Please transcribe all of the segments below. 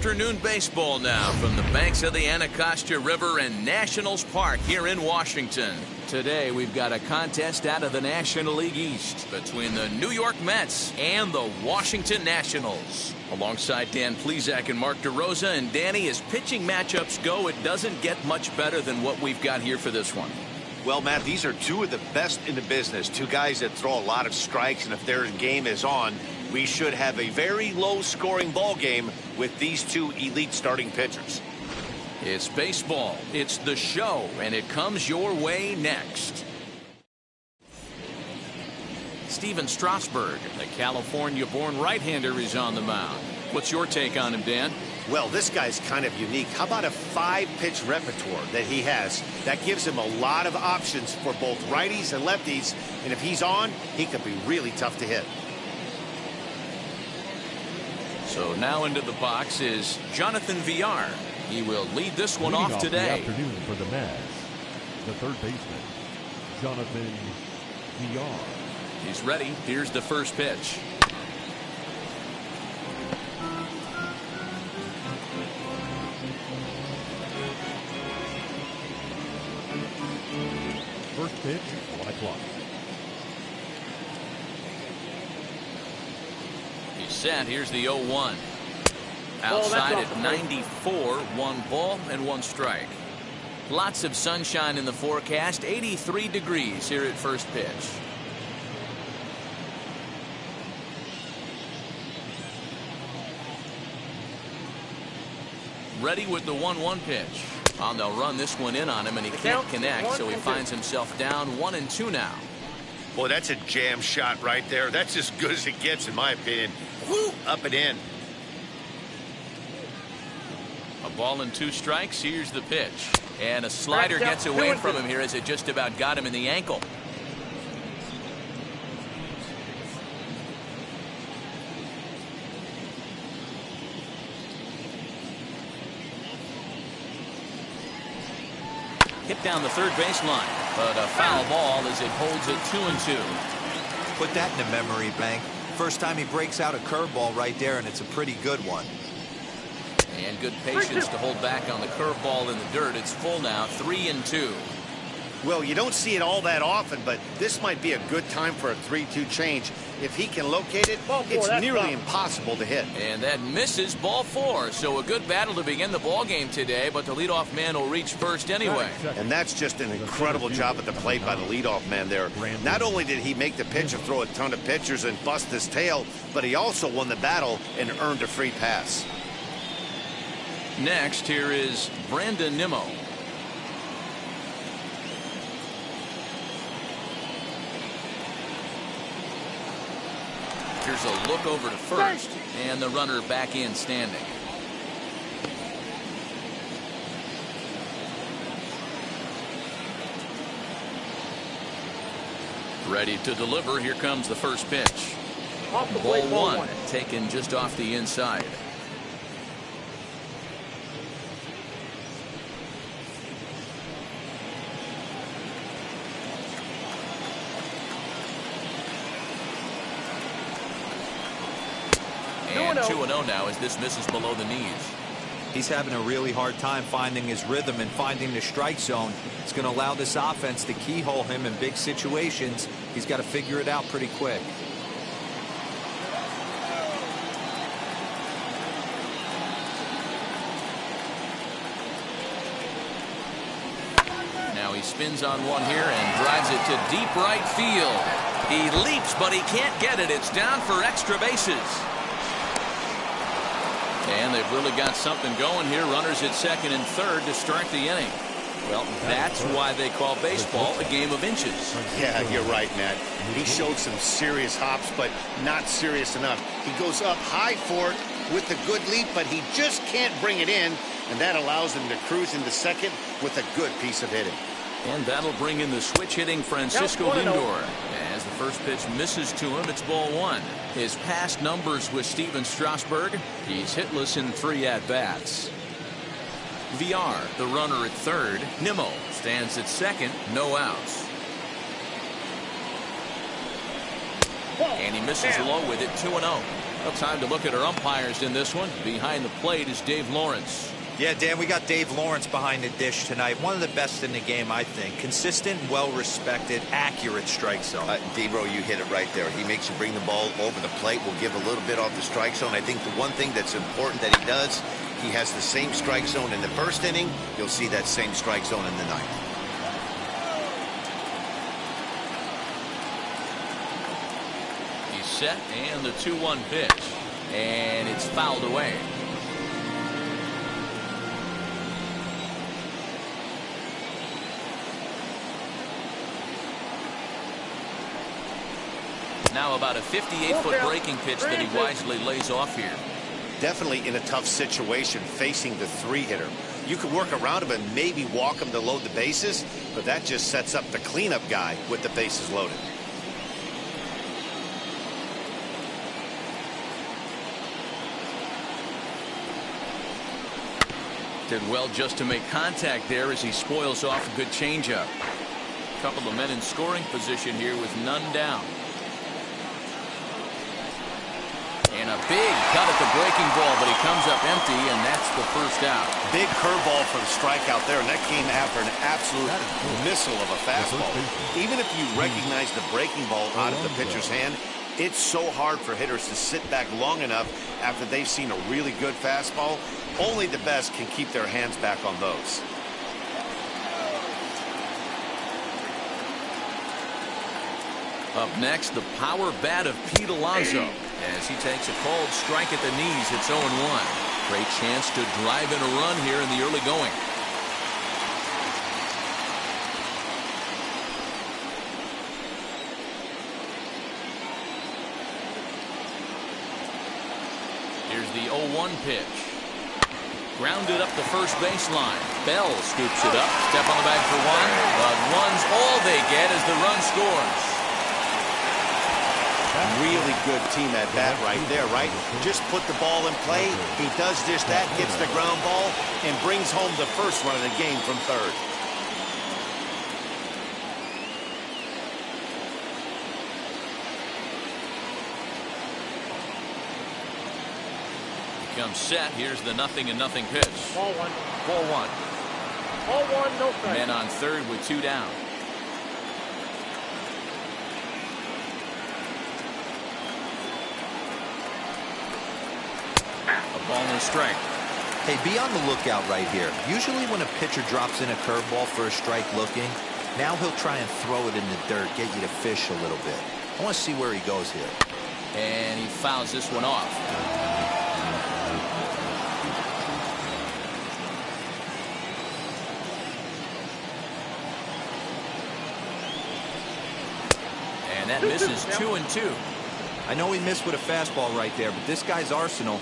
afternoon baseball now from the banks of the Anacostia River and Nationals Park here in Washington. Today we've got a contest out of the National League East between the New York Mets and the Washington Nationals. Alongside Dan Plesac and Mark DeRosa, and Danny, as pitching matchups go, it doesn't get much better than what we've got here for this one. Well, Matt, these are two of the best in the business. Two guys that throw a lot of strikes, and if their game is on, we should have a very low-scoring ball game with these two elite starting pitchers. It's baseball, it's the show, and it comes your way next. Steven Strasburg, the California-born right-hander, is on the mound. What's your take on him, Dan? Well, this guy's kind of unique. How about a 5-pitch repertoire that he has? That gives him a lot of options for both righties and lefties, and if he's on, he could be really tough to hit. So now into the box is Jonathan Villar. He will lead this one off today. The afternoon for the Mets, the third baseman, Jonathan Villar. He's ready. Here's the first pitch. First pitch, 1 o'clock. He's set. Here's the 0-1. Outside at 94, 1 ball and 1 strike. Lots of sunshine in the forecast. 83 degrees here at first pitch. Ready with the 1-1 pitch. Well, they'll run this one in on him, and he can't connect, so he finds himself down 1-2 now. Boy, that's a jam shot right there. That's as good as it gets, in my opinion. Woo, up and in. A ball and 2 strikes. Here's the pitch. And a slider gets away from him here as it just about got him in the ankle. Hit down the third baseline, but a foul ball as it holds it 2-2. Put that in the memory bank. First time he breaks out a curveball right there, and it's a pretty good one. And good patience to hold back on the curveball in the dirt. It's full now, 3-2. Well, you don't see it all that often, but this might be a good time for a 3-2 change. If he can locate it, it's nearly impossible to hit. And that misses, ball 4. So a good battle to begin the ball game today, but the leadoff man will reach first anyway. And that's just an incredible job at the plate by the leadoff man there. Not only did he make the pitcher throw a ton of pitchers and bust his tail, but he also won the battle and earned a free pass. Next, here is Brandon Nimmo. Here's a look over to first, and the runner back in standing. Ready to deliver. Here comes the first pitch. Ball 1, taken just off the inside. And 2-0 now as this misses below the knees. He's having a really hard time finding his rhythm and finding the strike zone. It's going to allow this offense to keyhole him in big situations. He's got to figure it out pretty quick. Now he spins on one here and drives it to deep right field. He leaps, but he can't get it. It's down for extra bases. And they've really got something going here. Runners at second and third to start the inning. Well, that's why they call baseball a game of inches. Yeah, you're right, Matt. He showed some serious hops, but not serious enough. He goes up high for it with a good leap, but he just can't bring it in, and that allows him to cruise into second with a good piece of hitting. And that'll bring in the switch-hitting Francisco Lindor. As the first pitch misses to him, it's ball 1. His past numbers with Steven Strasburg, he's hitless in 3 at-bats. Villar, the runner at third. Nimmo stands at second, no outs. And he misses low with it, 2-0. Well, time to look at our umpires in this one. Behind the plate is Dave Lawrence. Yeah, Dan, we got Dave Lawrence behind the dish tonight. One of the best in the game, I think. Consistent, well-respected, accurate strike zone. Debro, you hit it right there. He makes you bring the ball over the plate. We'll give a little bit off the strike zone. I think the one thing that's important that he does, he has the same strike zone in the first inning. You'll see that same strike zone in the ninth. He's set, and the 2-1 pitch. And it's fouled away. Now about a 58-foot breaking pitch that he wisely lays off here. Definitely in a tough situation facing the 3-hitter. You could work around him and maybe walk him to load the bases, but that just sets up the cleanup guy with the bases loaded. Did well just to make contact there as he spoils off a good changeup. A couple of men in scoring position here with none down. And a big cut at the breaking ball, but he comes up empty, and that's the first out. Big curveball for the strikeout there, and that came after an absolute missile of a fastball. Even if you recognize the breaking ball out of the pitcher's hand, it's so hard for hitters to sit back long enough after they've seen a really good fastball. Only the best can keep their hands back on those. Up next, the power bat of Pete Alonso. As he takes a cold strike at the knees, it's 0-1. Great chance to drive in a run here in the early going. Here's the 0-1 pitch. Grounded up the first baseline. Bell scoops it up. Step on the bag for one. But one's all they get as the run scores. Really good team at bat right there, right? Just put the ball in play. He does just that, gets the ground ball, and brings home the first run of the game from third. Comes set. Here's the 0-0 pitch. Ball one. Ball one. Ball one, no strike. Men on third with 2 down. A ball and a strike. Hey, be on the lookout right here. Usually when a pitcher drops in a curveball for a strike looking, now he'll try and throw it in the dirt, get you to fish a little bit. I want to see where he goes here. And he fouls this one off. And that misses 2-2. I know he missed with a fastball right there, but this guy's arsenal,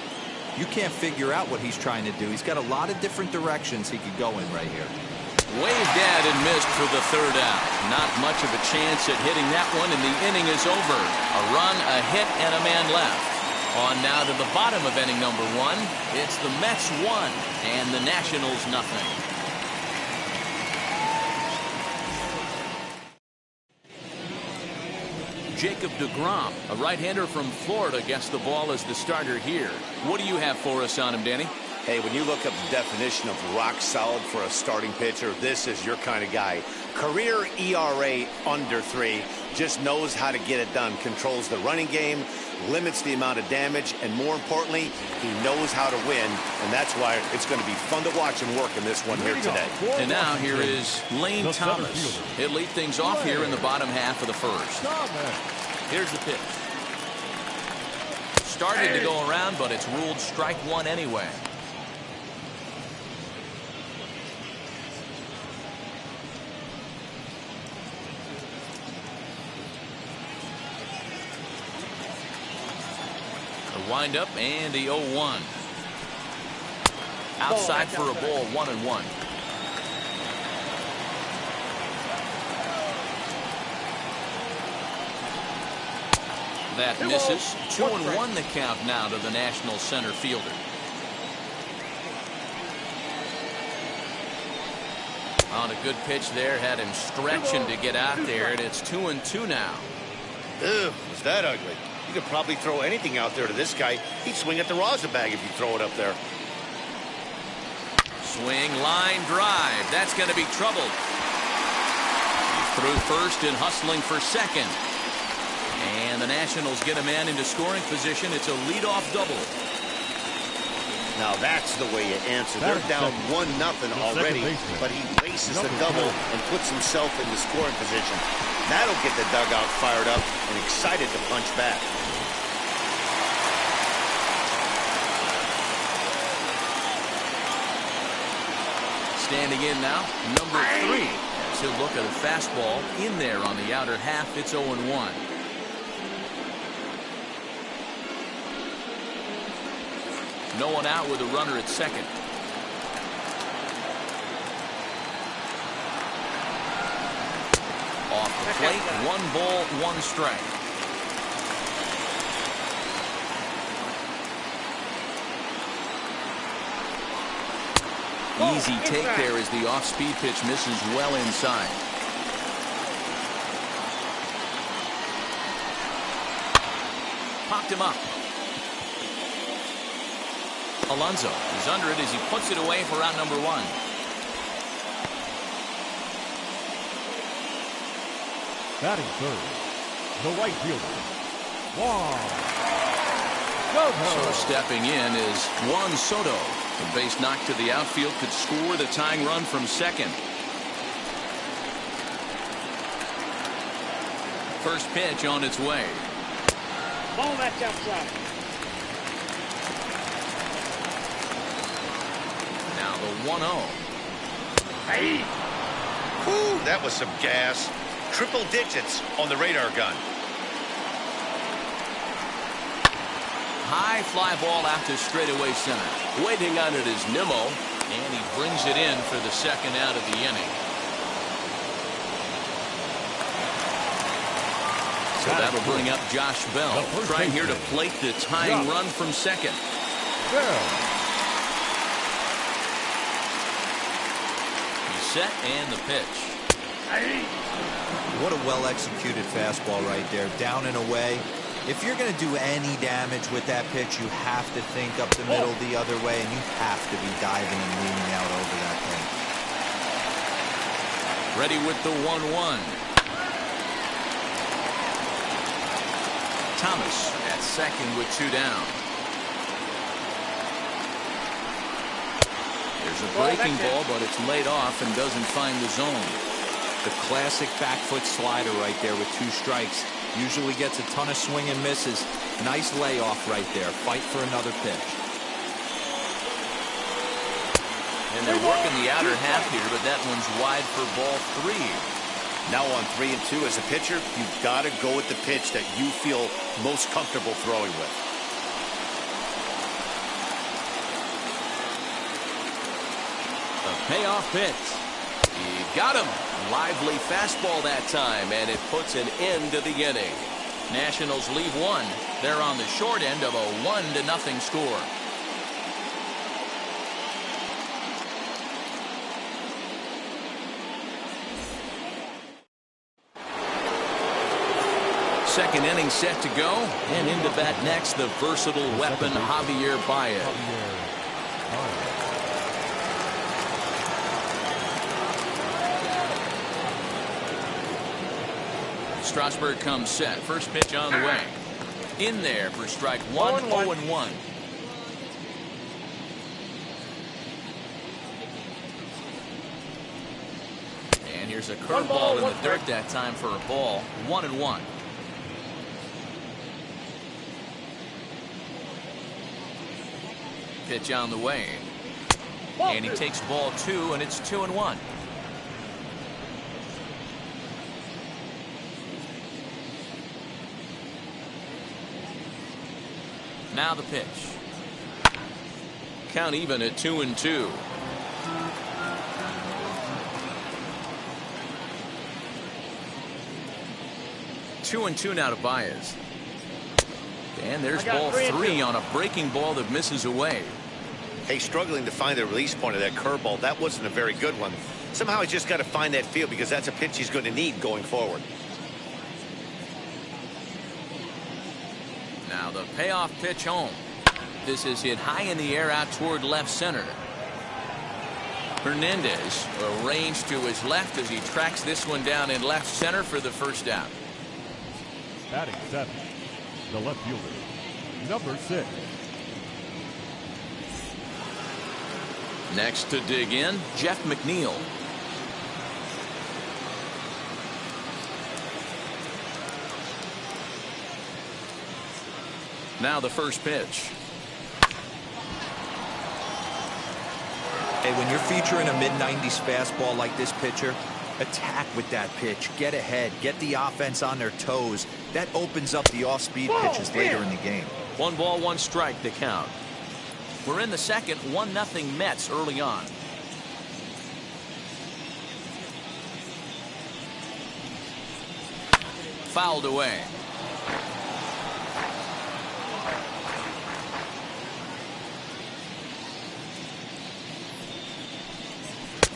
you can't figure out what he's trying to do. He's got a lot of different directions he could go in right here. Waved at and missed for the third out. Not much of a chance at hitting that one, and the inning is over. A run, a hit, and a man left. On now to the bottom of inning number 1. It's the Mets 1 and the Nationals nothing. Jacob deGrom, a right-hander from Florida, gets the ball as the starter here. What do you have for us on him, Danny? Hey, when you look up the definition of rock solid for a starting pitcher, this is your kind of guy. Career ERA under 3, just knows how to get it done, controls the running game, limits the amount of damage, and more importantly, he knows how to win, and that's why it's going to be fun to watch him work in this one here today. And now here is Lane Thomas. He'll lead things off here in the bottom half of the first. Here's the pitch. Started to go around, but it's ruled strike 1 anyway. Wind up and the 0-1. Outside for a ball, 1-1. That misses. 2-1 the count now to the National center fielder. On a good pitch there, had him stretching to get out there, and it's 2-2 now. Ew, was that ugly? You could probably throw anything out there to this guy. He'd swing at the rosin bag if you throw it up there. Swing, line drive. That's going to be troubled. He's through first and hustling for second. And the Nationals get a man into scoring position. It's a leadoff double. Now that's the way you answer. They're down 1-0 already, but he races the double and puts himself in the scoring position. That'll get the dugout fired up and excited to punch back. Standing in now, number 3. As he'll look at a fastball in there on the outer half. It's 0-1. No one out with a runner at second. Off the plate, 1 ball, 1 strike. Easy take there as the off-speed pitch misses well inside. Popped him up. Alonso is under it as he puts it away for out number 1. Batting third, the right fielder, So stepping in is Juan Soto. The base knock to the outfield could score the tying run from second. First pitch on its way. Ball that's outside. Now the 1-0. Hey! Whew, that was some gas. Triple digits on the radar gun. High fly ball out to straightaway center. Waiting on it is Nimmo, and he brings it in for the second out of the inning. So that'll bring up Josh Bell, trying here to plate the tying run from second. He's set and the pitch. What a well-executed fastball right there, down and away. If you're going to do any damage with that pitch, you have to think up the middle the other way, and you have to be diving and leaning out over that thing. Ready with the 1-1. Thomas at second with 2 down. There's a breaking ball, but it's laid off and doesn't find the zone. The classic back foot slider right there with 2 strikes. Usually gets a ton of swing and misses. Nice layoff right there. Fight for another pitch. And they're working the outer half here, but that one's wide for ball 3. Now on 3 and 2 as a pitcher, you've got to go with the pitch that you feel most comfortable throwing with. The payoff pitch. He got him. Lively fastball that time, and it puts an end to the inning. Nationals leave 1. They're on the short end of a 1-0 score. Second inning set to go, and into bat next, the versatile weapon Javier Baez. Strasburg comes set. First pitch on the way. In there for strike 1, 0-1. And here's a curveball in the dirt that time for a ball. 1-1. Pitch on the way. And he takes ball 2, and it's 2-1. Now the pitch. Count even at 2-2. Two and two now to Baez. And there's ball 3 on a breaking ball that misses away. Hey, struggling to find the release point of that curveball. That wasn't a very good one. Somehow he's just got to find that feel because that's a pitch he's going to need going forward. Now the payoff pitch home. This is hit high in the air out toward left center. Hernandez arranged to his left as he tracks this one down in left center for the first out. Batting 7, the left fielder, number 6. Next to dig in, Jeff McNeil. Now the first pitch. Hey, when you're featuring a mid-90s fastball like this pitcher, attack with that pitch. Get ahead. Get the offense on their toes. That opens up the off-speed pitches later in the game. 1 ball, 1 strike the count. We're in the second, 1-0 Mets early on. Fouled away.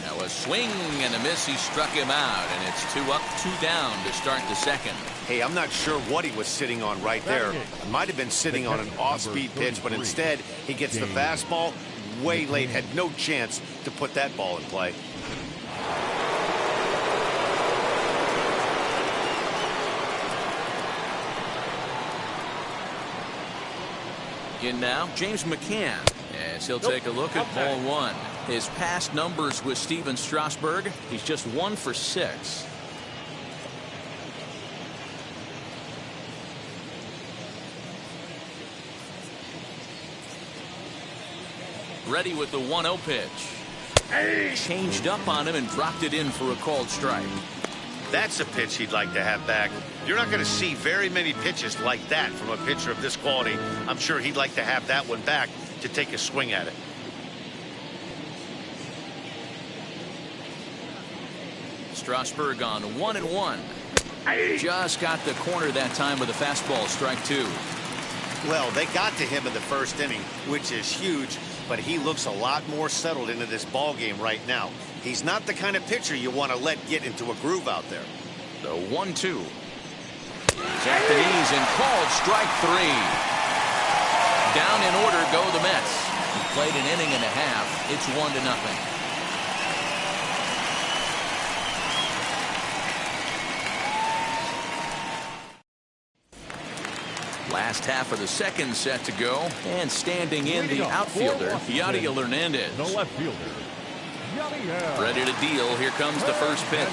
Now a swing and a miss. He struck him out, and it's 2 up, 2 down to start the second. Hey, I'm not sure what he was sitting on right there. It might have been sitting on an off-speed pitch, but instead he gets the fastball way late. Had no chance to put that ball in play. In now, James McCann, as he'll take a look at ball 1. His past numbers with Steven Strasburg, he's just 1 for 6. Ready with the 1-0 pitch. Changed up on him and dropped it in for a called strike. That's a pitch he'd like to have back. You're not going to see very many pitches like that from a pitcher of this quality. I'm sure he'd like to have that one back to take a swing at it. Strasburg on 1-1. Just got the corner that time with a fastball, strike 2. Well, they got to him in the first inning, which is huge, but he looks a lot more settled into this ball game right now. He's not the kind of pitcher you want to let get into a groove out there. The 1-2. He's at the knees and called strike 3. Down in order go the Mets. He played an inning and a half. It's 1-0. Last half of the second set to go, and standing in the outfielder, Yadiel Hernandez. The left fielder, Yadiel. Ready to deal. Here comes the first pitch.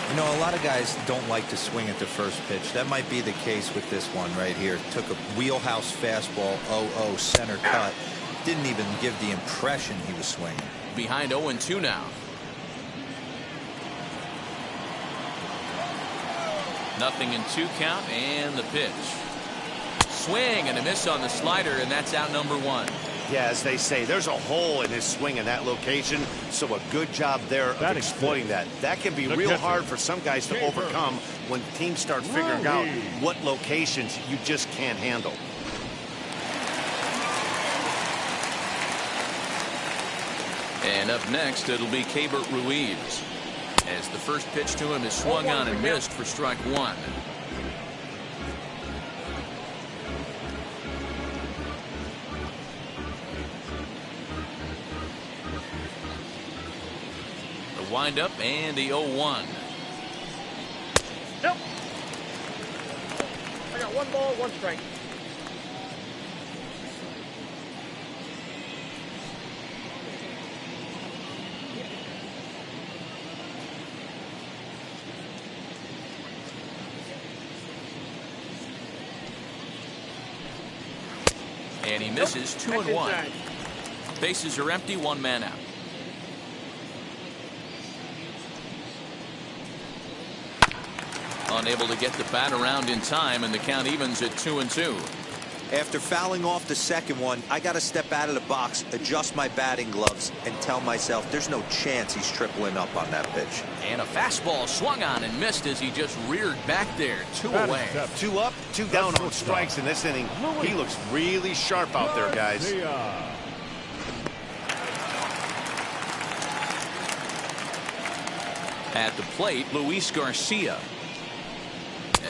You know, a lot of guys don't like to swing at the first pitch. That might be the case with this one right here. Took a wheelhouse fastball, 0-0 center cut. Didn't even give the impression he was swinging. Behind 0-2 now. Nothing in 2 count, and the pitch. Swing and a miss on the slider, and that's out number 1. Yeah, as they say, there's a hole in his swing in that location, so a good job there of exploiting that. That can be real hard for some guys to overcome when teams start figuring out what locations you just can't handle. And up next, it'll be Keibert Ruiz, as the first pitch to him is swung on and missed for strike 1. The windup and the 0-1. Nope. I got 1 ball, 1 strike. And he misses 2-1. Bases are empty, 1 man out. Unable to get the bat around in time, and the count evens at 2-2. After fouling off the second one, I got to step out of the box, adjust my batting gloves, and tell myself there's no chance he's tripling up on that pitch. And a fastball swung on and missed as he just reared back there. 2 away. 2 up, 2 down on strikes in this inning. He looks really sharp out there, guys. At the plate, Luis Garcia.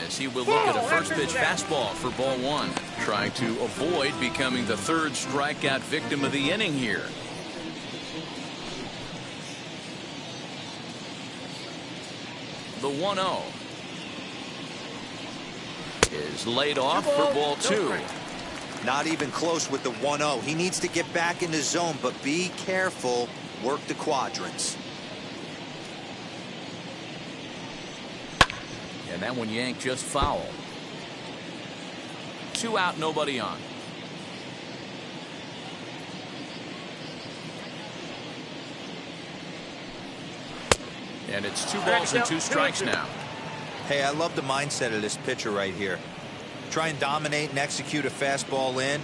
as he will look at a first pitch fastball for ball one, trying to avoid becoming the third strikeout victim of the inning here. The 1-0 is laid off for ball two. Not even close with the 1-0. He needs to get back in the zone, but be careful. Work the quadrants. And that one yanked just foul. 2 out, nobody on. And it's 2 balls and 2 strikes now. Hey, I love the mindset of this pitcher right here. Try and dominate and execute a fastball in,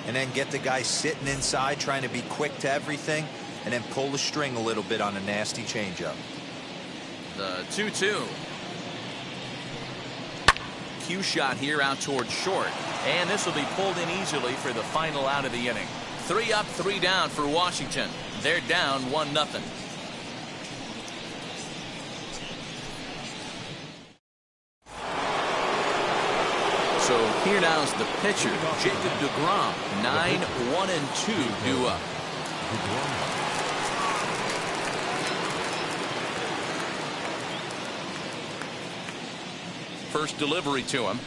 and then get the guy sitting inside trying to be quick to everything, and then pull the string a little bit on a nasty changeup. The 2-2. Cue shot here out towards short, and this will be pulled in easily for the final out of the inning. 3 up, 3 down for Washington. They're down 1-0. So here now is the pitcher, Jacob deGrom. 9-1-2 due up. First delivery to him.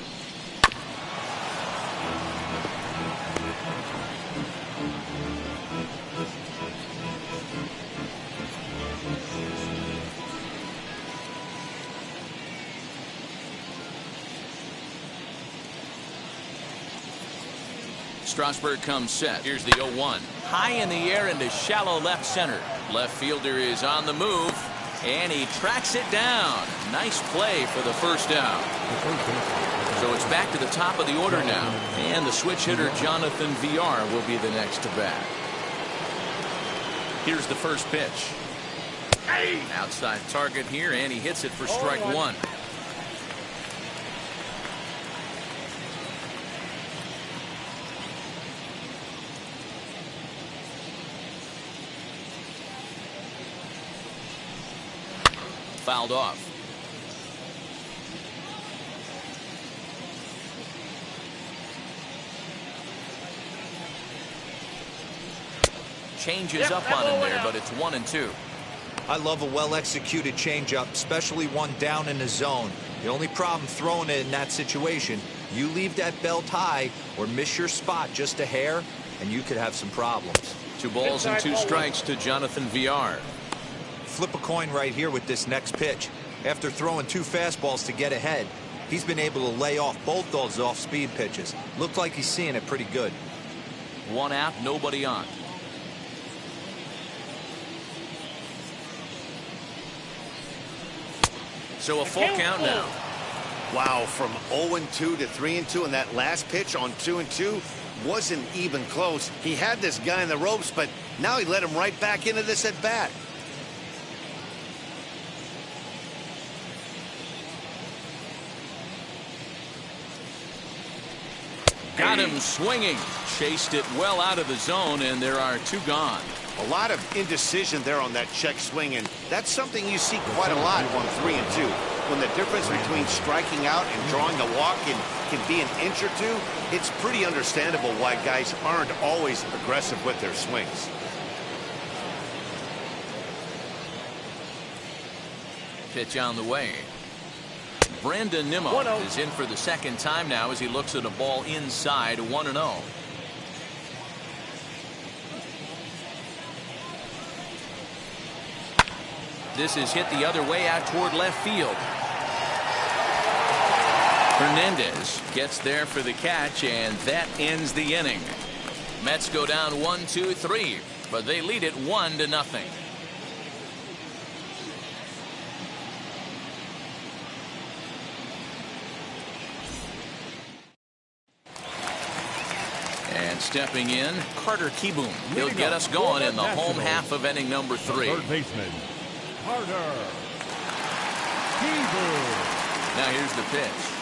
Strasburg comes set. Here's the 0-1. High in the air into shallow left center. Left fielder is on the move, and he tracks it down. Nice play for the first down. So it's back to the top of the order now, and the switch hitter Jonathan VR will be the next to bat. Here's the first pitch. Outside target here, and he hits it for strike one. Fouled off. Changes up on him there, but it's 1-2. I love a well-executed changeup, especially one down in the zone. The only problem throwing it in that situation, you leave that belt high or miss your spot just a hair, and you could have some problems. 2 balls and 2 strikes to Jonathan VR. Flip a coin right here with this next pitch. After throwing 2 fastballs to get ahead, he's been able to lay off both those off-speed pitches. Looked like he's seeing it pretty good. 1 out, nobody on. So a full count now. Wow, from 0-2 to 3-2, and that last pitch on 2-2 wasn't even close. He had this guy in the ropes, but now he let him right back into this at bat. Got him swinging. Chased it well out of the zone, and there are 2 gone. A lot of indecision there on that check swing, and that's something you see quite a lot on 3-2. When the difference between striking out and drawing a walk can be an inch or 2, it's pretty understandable why guys aren't always aggressive with their swings. Pitch on the way. Brandon Nimmo is in for the second time now as he looks at a ball inside 1-0. This is hit the other way out toward left field. Hernandez gets there for the catch, and that ends the inning. Mets go down 1-2-3, but they lead it 1-0. And stepping in, Carter Kieboom. He'll get us going in the home half of inning number 3. Third baseman, Carter Kieboom. Now here's the pitch.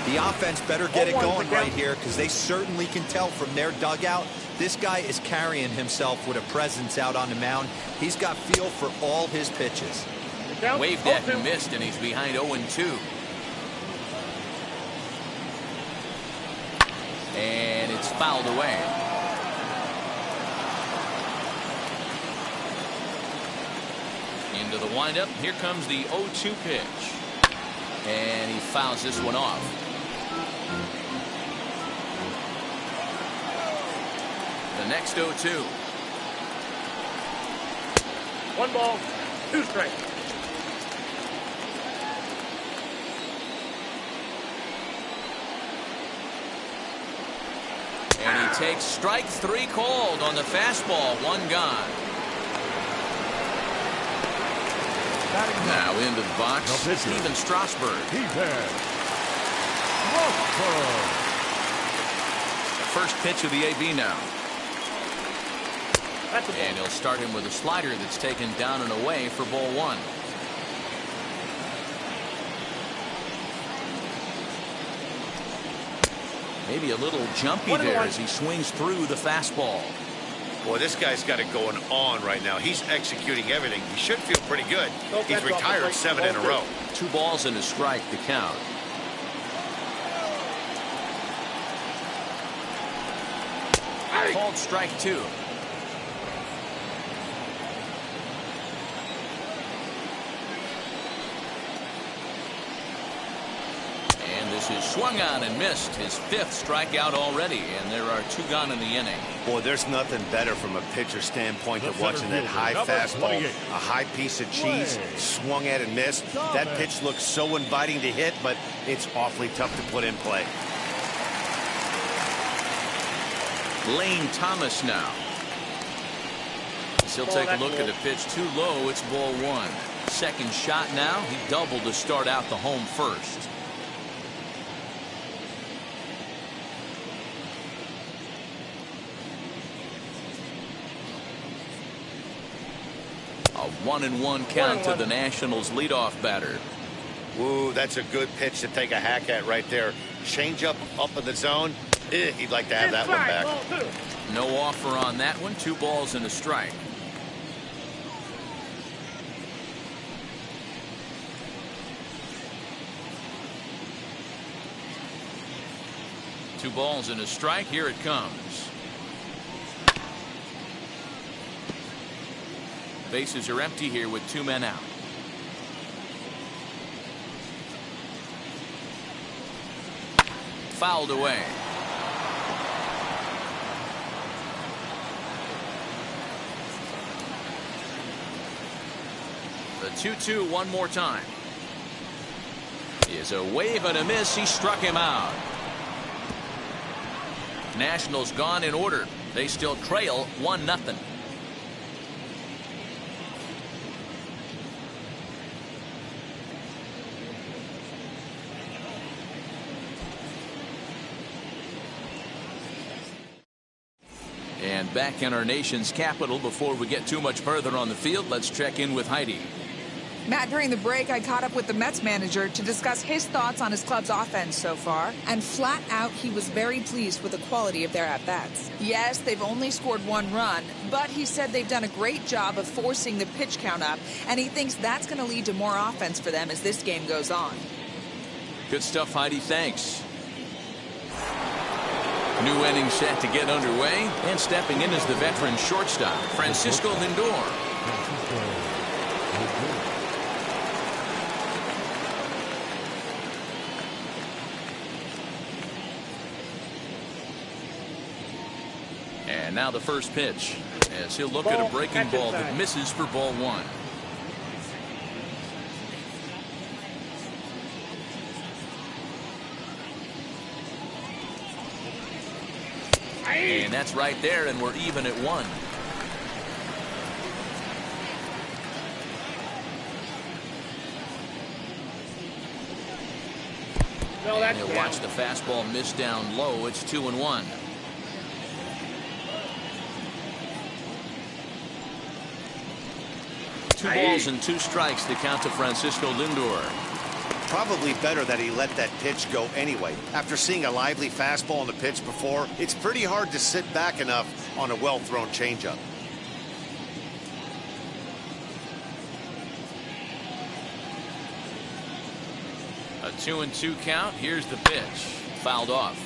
The offense better get it going right here, because they certainly can tell from their dugout this guy is carrying himself with a presence out on the mound. He's got feel for all his pitches. Count Waved at 0-2. and missed, and he's behind 0-2. And it's fouled away. Into the windup. Here comes the 0-2 pitch. And he fouls this one off. The next 0-2. 1 ball, 2 strikes. And he takes strike 3 called on the fastball. 1 gone. Now into the box, Steven Strasburg. First pitch of the AB now. And he'll start him with a slider that's taken down and away for ball 1. Maybe a little jumpy there as he swings through the fastball. Boy, this guy's got it going on right now. He's executing everything. He should feel pretty good. He's retired 7 in a row. 2 balls and a strike to count. Called strike 2. And this is swung on and missed. His 5th strikeout already, and there are 2 gone in the inning. Boy, there's nothing better from a pitcher standpoint than watching that high fastball, a high piece of cheese, swung at and missed. That pitch looks so inviting to hit, but it's awfully tough to put in play. Lane Thomas now. He'll take a look at the pitch too low. It's ball 1. Second shot now. He doubled to start out the home first. A 1-1 count to the Nationals leadoff batter. Ooh, that's a good pitch to take a hack at right there. Change up in the zone. He'd like to have that one back. No offer on that one. 2 balls and a strike. Two balls and a strike. Here it comes. Bases are empty here with 2 men out. Fouled away. The 2-2 one more time. Is a wave and a miss. He struck him out. Nationals gone in order. They still trail 1-0. And back in our nation's capital, before we get too much further on the field, let's check in with Heidi. Matt, during the break, I caught up with the Mets manager to discuss his thoughts on his club's offense so far, and flat out, he was very pleased with the quality of their at-bats. Yes, they've only scored 1 run, but he said they've done a great job of forcing the pitch count up, and he thinks that's going to lead to more offense for them as this game goes on. Good stuff, Heidi. Thanks. New inning set to get underway, and stepping in is the veteran shortstop, Francisco Lindor. And now the first pitch, as he'll look at a breaking ball that misses for ball 1. And that's right there, and we're even at 1. And he'll watch the fastball miss down low. It's 2-1. Two balls and 2 strikes to count to Francisco Lindor. Probably better that he let that pitch go anyway. After seeing a lively fastball on the pitch before, it's pretty hard to sit back enough on a well-thrown changeup. 2-2 count. Here's the pitch. Fouled off.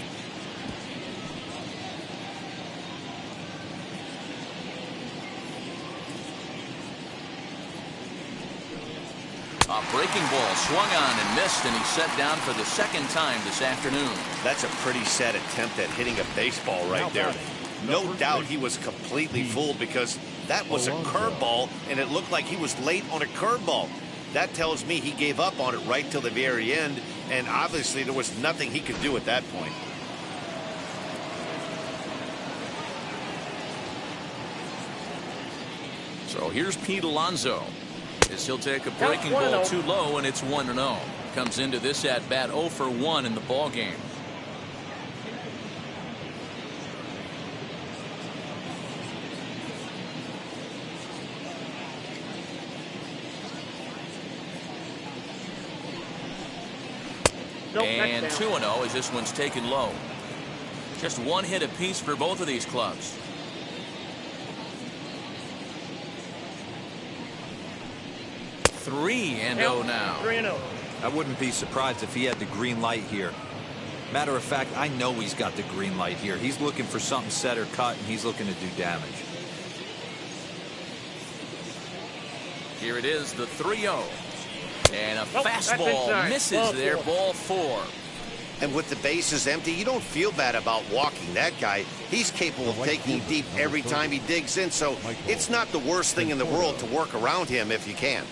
A breaking ball swung on and missed, and he's set down for the second time this afternoon. That's a pretty sad attempt at hitting a baseball right there. No doubt he was completely fooled because that was a curveball, and it looked like he was late on a curveball. That tells me he gave up on it right till the very end, and obviously there was nothing he could do at that point. So here's Pete Alonso. As he'll take a breaking ball too low, and it's 1-0. Comes into this at bat 0 for 1 in the ball game. And 2-0 as this one's taken low. Just one hit apiece for both of these clubs. 3-0 now. 3-0. I wouldn't be surprised if he had the green light here. Matter of fact, I know he's got the green light here. He's looking for something set or cut, and he's looking to do damage. Here it is, the 3-0. And a fastball misses there, ball 4. And with the bases empty, you don't feel bad about walking that guy. He's capable of taking deep every time he digs in, so it's not the worst thing in the world to work around him if you can.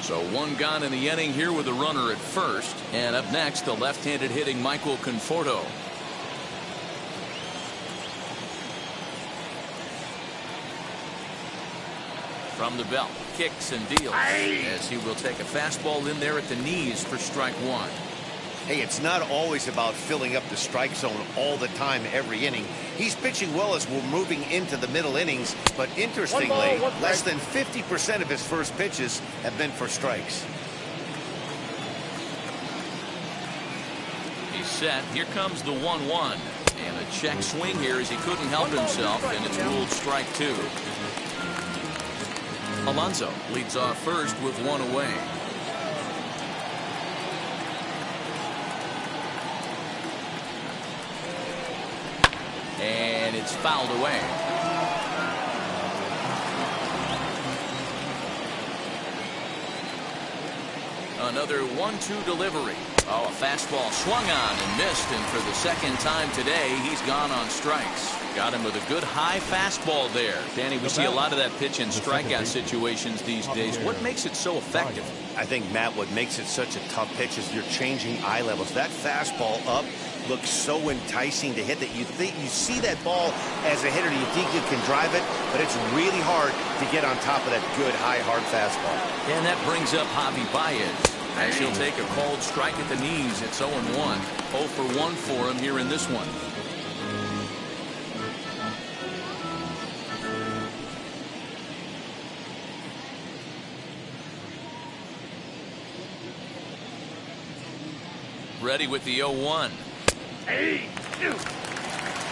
So one gone in the inning here with a runner at first. And up next, the left-handed hitting Michael Conforto. From the belt, kicks and deals as he will take a fastball in there at the knees for strike 1. Hey, it's not always about filling up the strike zone all the time every inning. He's pitching well as we're moving into the middle innings, but interestingly, less than 50% of his first pitches have been for strikes. He's set. Here comes the 1-1. And a check swing here as he couldn't help himself, and it's ruled strike 2. Alonso leads off first with 1 away. And it's fouled away. Another 1-2 delivery. Oh, a fastball swung on and missed, and for the second time today, he's gone on strikes. Got him with a good high fastball there. Danny, we see a lot of that pitch in strikeout situations these days. What makes it so effective? I think, Matt, what makes it such a tough pitch is you're changing eye levels. That fastball up looks so enticing to hit that you see that ball as a hitter, you think you can drive it, but it's really hard to get on top of that good high hard fastball. And that brings up Javi Baez as he'll take a called strike at the knees. It's 0-1. 0 for 1 for him here in this one. Ready with the 0-1.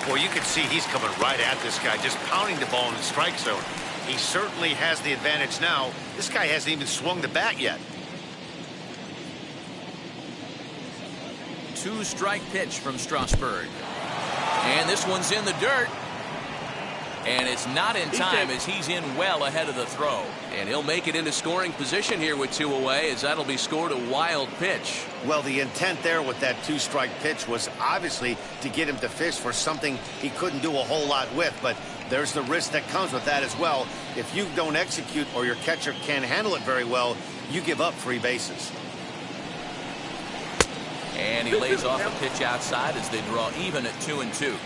Well, you can see he's coming right at this guy, just pounding the ball in the strike zone. He certainly has the advantage now. This guy hasn't even swung the bat yet. 2-strike pitch from Strasburg. And this one's in the dirt. And it's not in time as he's in well ahead of the throw. And he'll make it into scoring position here with 2 away, as that'll be scored a wild pitch. Well, the intent there with that 2-strike pitch was obviously to get him to fish for something he couldn't do a whole lot with, but there's the risk that comes with that as well. If you don't execute or your catcher can't handle it very well, you give up 3 bases. And he lays off a pitch outside as they draw even at 2-2.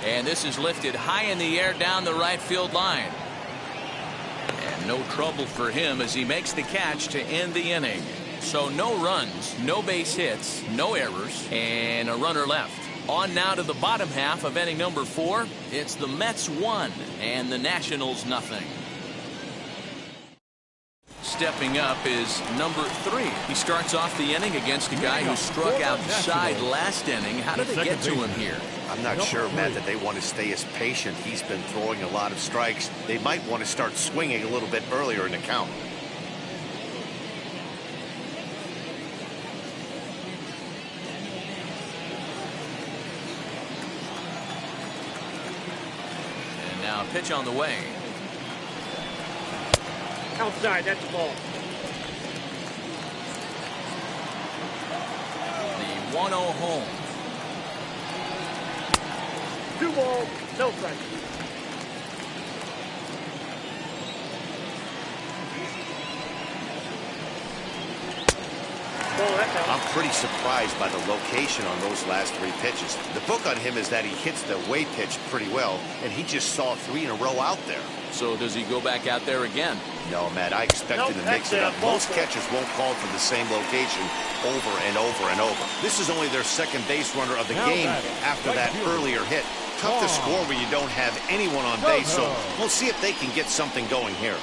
And this is lifted high in the air down the right field line. And no trouble for him as he makes the catch to end the inning. So no runs, no base hits, no errors, and a runner left. On now to the bottom half of inning number 4. It's the Mets 1 and the Nationals nothing. stepping up is number 3. He starts off the inning against a guy who struck outside last inning. How did they get to him here? I'm not sure, Matt, that they want to stay as patient. He's been throwing a lot of strikes. They might want to start swinging a little bit earlier in the count. And now pitch on the way. Outside, that's the ball. The 1-0 home. 2 balls, no strikes. I'm pretty surprised by the location on those last 3 pitches. The book on him is that he hits the way pitch pretty well, and he just saw 3 in a row out there. So does he go back out there again? No, Matt, I expected to mix it up. Most catchers won't call for the same location over and over and over. This is only their second base runner of the game after that earlier hit. Tough to score when you don't have anyone on base, so we'll see if they can get something going here.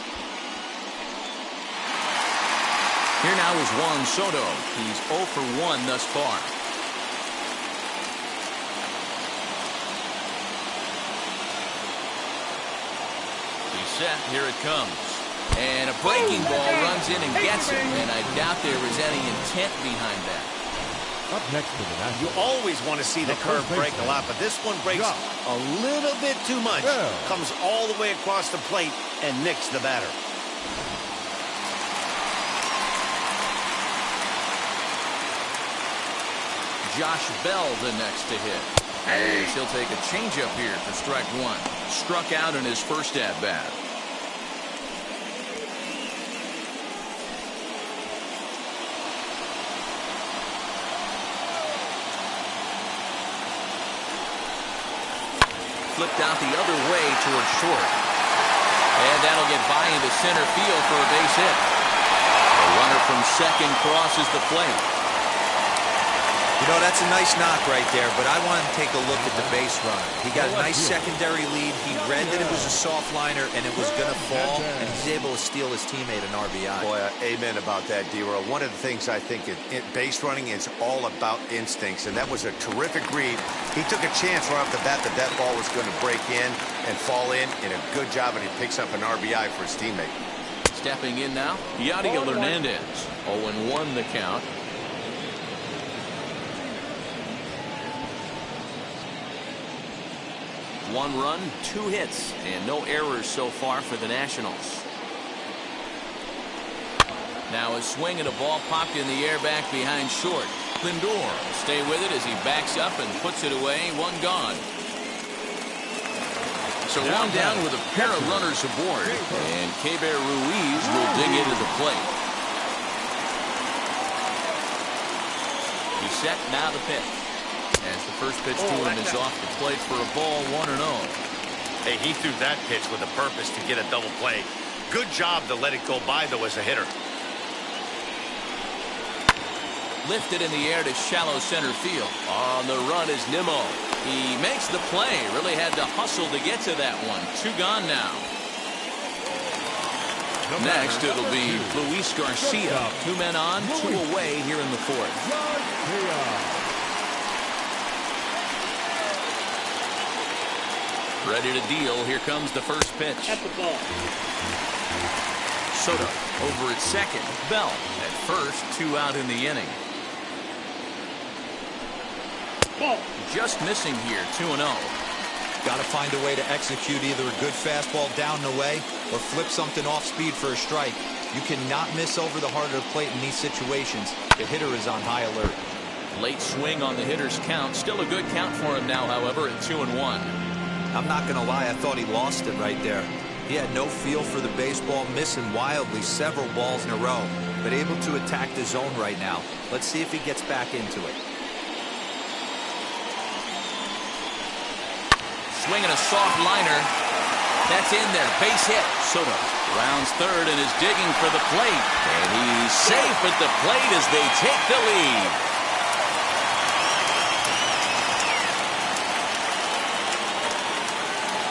Here now is Juan Soto. He's 0 for 1 thus far. He's set. Here it comes. And a breaking ball runs in and gets it. And I doubt there was any intent behind that. Up next to the Nationals. You always want to see the curve break a lot, but this one breaks a little bit too much. Comes all the way across the plate and nicks the batter. Josh Bell the next to hit. And he'll take a changeup here for strike 1. Struck out in his first at-bat. Flipped out the other way towards short. And that'll get by into center field for a base hit. The runner from second crosses the plate. You know, that's a nice knock right there, but I want to take a look at the base runner. He got a nice secondary lead. He read that it was a soft liner and it was going to fall, and he's able to steal his teammate an RBI. Boy, amen about that, D-Roll. One of the things I think in base running is all about instincts, and that was a terrific read. He took a chance right off the bat that that ball was going to break in and fall in a good job, and he picks up an RBI for his teammate. Stepping in now, Yadier Hernandez. 0-1 the count. One run, 2 hits, and no errors so far for the Nationals. Now a swing and a ball popped in the air back behind short. Lindor will stay with it as he backs up and puts it away. 1 gone. So 1 down with a pair of runners aboard, and Keber Ruiz will dig into the plate. He's set, now the pitch. As the first pitch to him is off the plate for a ball, 1-0. Hey, he threw that pitch with a purpose to get a double play. Good job to let it go by, though, as a hitter. Lifted in the air to shallow center field. On the run is Nimmo. He makes the play. Really had to hustle to get to that one. 2 gone now. Next, it'll be Luis Garcia. 2 men on, 2 away here in the 4th. Ready to deal. Here comes the first pitch. At the ball. Soto over at second. Bell at first. 2 out in the inning. Ball. Just missing here. 2-0. Got to find a way to execute either a good fastball down the way or flip something off speed for a strike. You cannot miss over the heart of the plate in these situations. The hitter is on high alert. Late swing on the hitter's count. Still a good count for him now, however, at 2-1. I'm not going to lie, I thought he lost it right there. He had no feel for the baseball, missing wildly several balls in a row, but able to attack the zone right now. Let's see if he gets back into it. Swinging a soft liner. That's in there. Base hit. Soto rounds third and is digging for the plate. And he's safe at the plate as they take the lead.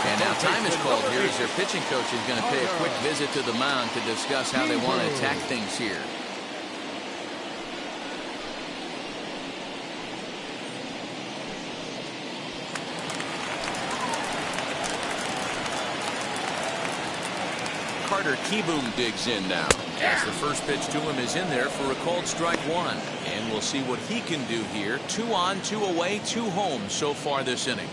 And now time is called here as their pitching coach is going to pay a quick visit to the mound to discuss how they want to attack things here. Carter Kieboom digs in now. As the first pitch to him is in there for a called strike one. And we'll see what he can do here. 2 on, 2 away, 2 home so far this inning.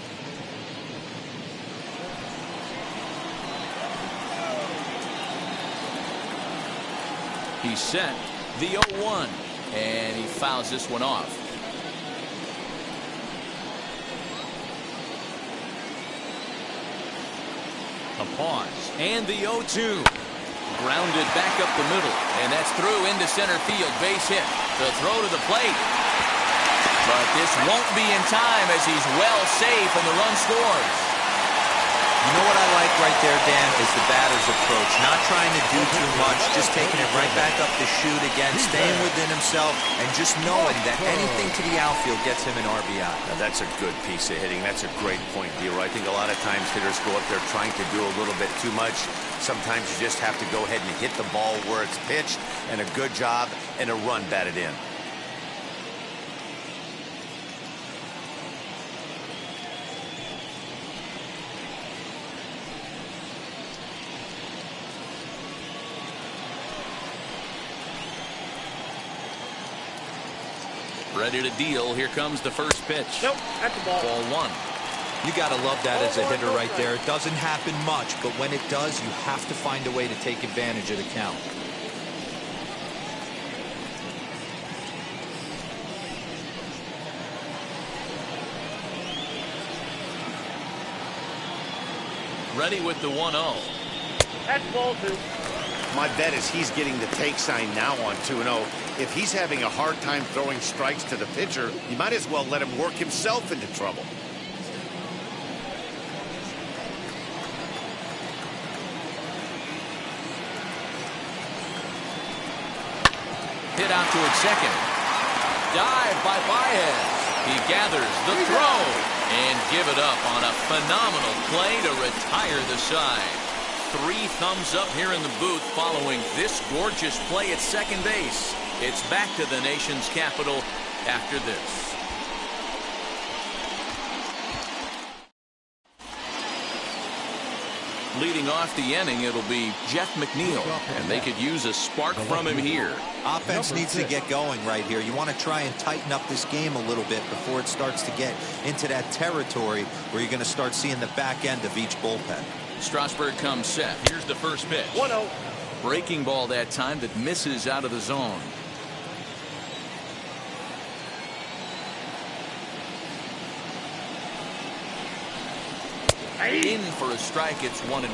He's set the 0-1. And he fouls this one off. A pause. And the 0-2. Grounded back up the middle. And that's through into center field. Base hit. The throw to the plate. But this won't be in time as he's well safe and the run scores. You know what I like right there, Dan, is the batter's approach. Not trying to do too much, just taking it right back up the chute again, staying within himself, and just knowing that anything to the outfield gets him an RBI. Now that's a good piece of hitting. That's a great point, D-Roy. I think a lot of times hitters go up there trying to do a little bit too much. Sometimes you just have to go ahead and hit the ball where it's pitched, and a good job and a run batted in. Ready to deal. Here comes the first pitch. Nope, that's the ball. Ball 1. You got to love that as a hitter right there. It doesn't happen much, but when it does, you have to find a way to take advantage of the count. Ready with the 1-0. That's ball 2. My bet is he's getting the take sign now on 2-0. If he's having a hard time throwing strikes to the pitcher, you might as well let him work himself into trouble. Hit out towards second. Dive by Baez. He gathers the throw and give it up on a phenomenal play to retire the side. 3 thumbs up here in the booth following this gorgeous play at second base. It's back to the nation's capital after this. Leading off the inning, it'll be Jeff McNeil, and they could use a spark from him here. Offense needs to get going right here. You want to try and tighten up this game a little bit before it starts to get into that territory where you're going to start seeing the back end of each bullpen. Strasburg comes set. Here's the first pitch. 1-0. Breaking ball that time that misses out of the zone. In for a strike. It's 1-1.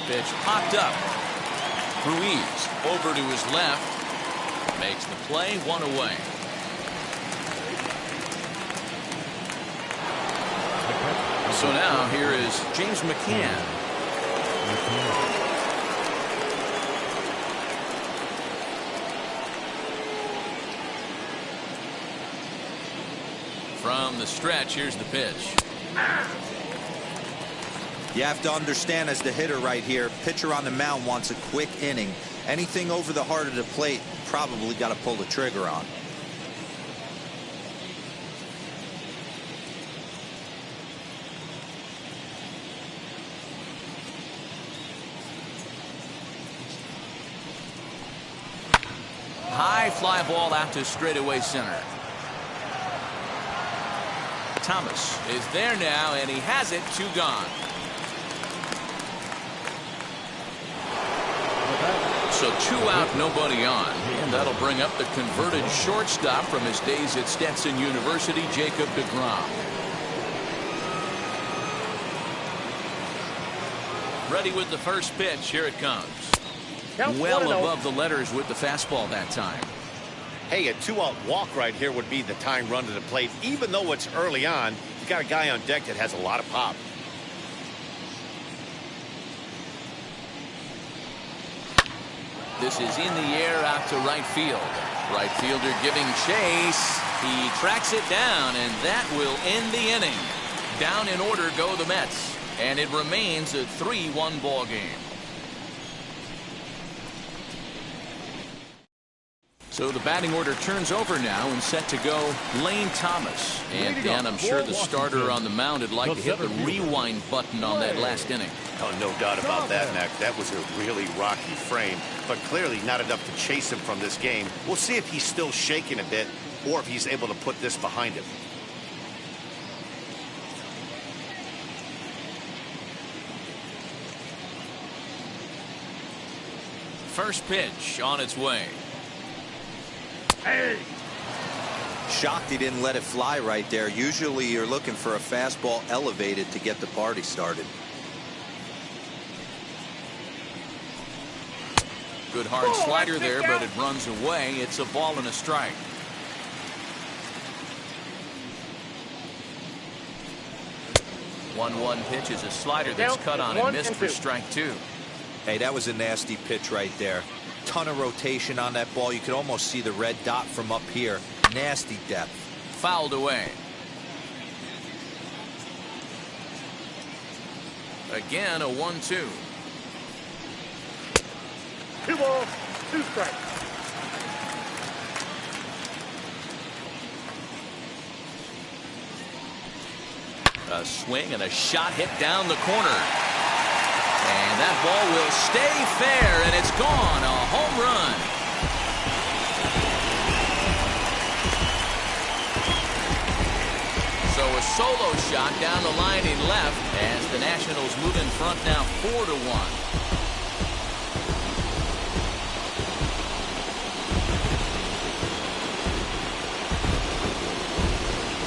Pitch popped up. Ruiz over to his left. Makes the play, 1 away. So now here is James McCann. From the stretch, here's the pitch. You have to understand as the hitter right here, pitcher on the mound wants a quick inning. Anything over the heart of the plate, probably got to pull the trigger on. High fly ball out to straightaway center. Thomas is there now, and he has it. 2 gone. So 2 out, nobody on. And that'll bring up the converted shortstop from his days at Stetson University, Jacob deGrom. Ready with the first pitch. Here it comes. Well above the letters with the fastball that time. Hey, a 2-out walk right here would be the tying run to the plate. Even though it's early on, you got a guy on deck that has a lot of pop. This is in the air out to right field. Right fielder giving chase. He tracks it down, and that will end the inning. Down in order go the Mets, and it remains a 3-1 ball game. So the batting order turns over now and set to go Lane Thomas. And Dan, I'm sure the starter on the mound would like to hit the rewind button on that last inning. Oh, no doubt about that, Mac. That was a really rocky frame, but clearly not enough to chase him from this game. We'll see if he's still shaking a bit or if he's able to put this behind him. First pitch on its way. Hey. Shocked he didn't let it fly right there. Usually you're looking for a fastball elevated to get the party started. Good hard slider there, but it runs away. It's a ball and a strike. One pitch is a slider that's cut on and missed for strike 2. Hey, that was a nasty pitch right there. Ton of rotation on that ball. You could almost see the red dot from up here. Nasty depth. Fouled away. Again, a 1-2. 2 balls, 2 strikes. A swing and a shot hit down the corner. And that ball will stay fair, and it's gone. A home run. So a solo shot down the line in left as the Nationals move in front now 4-1.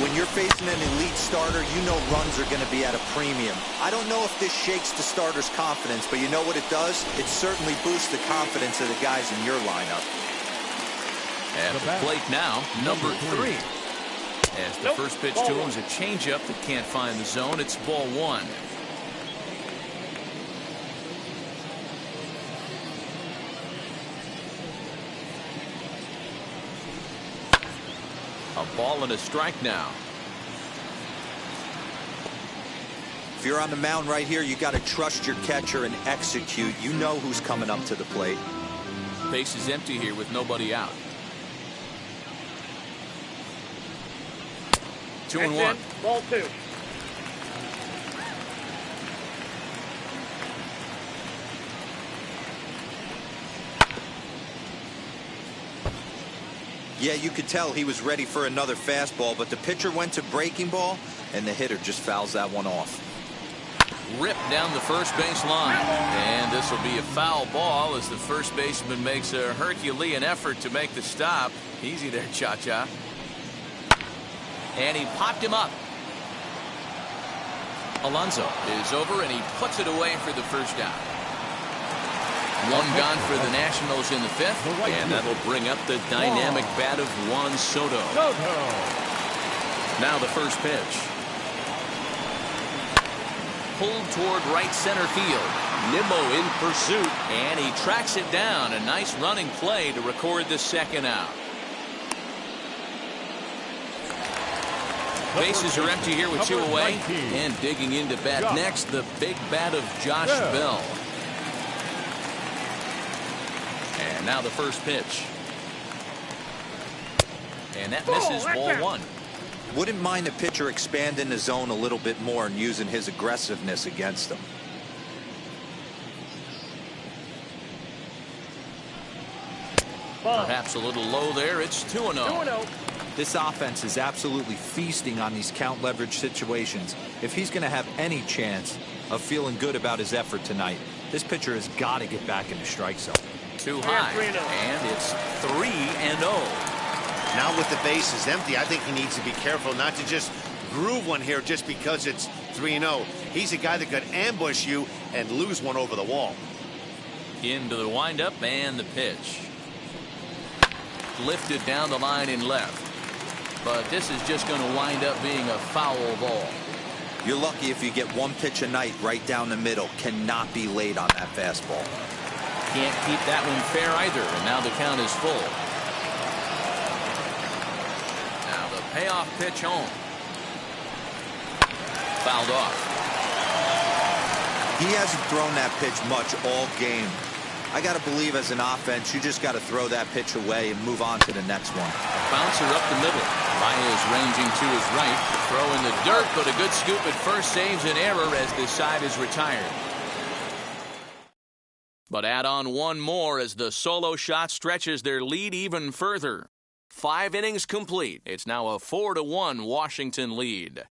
When you're facing an elite starter, you know runs are going to be at a premium. I don't know if this shakes the starter's confidence, but you know what it does? It certainly boosts the confidence of the guys in your lineup. At the plate now, number 3. As the first pitch to him is a changeup that can't find the zone. It's ball 1. A ball and a strike now. If you're on the mound right here, you got to trust your catcher and execute. You know who's coming up to the plate. Base is empty here with nobody out. 2-1. Ball 2. Yeah, you could tell he was ready for another fastball, but the pitcher went to breaking ball, and the hitter just fouls that one off. Ripped down the first base line. And this will be a foul ball as the first baseman makes a Herculean effort to make the stop. Easy there, Cha-Cha. And he popped him up. Alonso is over, and he puts it away for the first down. One gone for the Nationals in the 5th, and that'll bring up the dynamic bat of Juan Soto. Now the first pitch. Pulled toward right center field. Nimmo in pursuit, and he tracks it down. A nice running play to record the second out. Bases are empty here with 2 away. And digging into bat next, the big bat of Josh Bell. And now the first pitch. And that misses ball 1. Wouldn't mind a pitcher expanding the zone a little bit more and using his aggressiveness against them. Perhaps a little low there. It's 2-0. This offense is absolutely feasting on these count leverage situations. If he's going to have any chance of feeling good about his effort tonight, this pitcher has got to get back in the strike zone. Too high, and it's 3-0. Now with the bases empty, I think he needs to be careful not to just groove one here just because it's 3-0. He's a guy that could ambush you and lose one over the wall. Into the windup and the pitch. Lifted down the line in left. But this is just going to wind up being a foul ball. You're lucky if you get one pitch a night right down the middle. Cannot be late on that fastball. Can't keep that one fair either, and now the count is full. Now the payoff pitch home. Fouled off. He hasn't thrown that pitch much all game. I got to believe as an offense, you just got to throw that pitch away and move on to the next one. Bouncer up the middle. Baez ranging to his right. The throw in the dirt, but a good scoop at first saves an error as this side is retired. But add on one more as the solo shot stretches their lead even further. 5 innings complete. It's now a 4-1 Washington lead.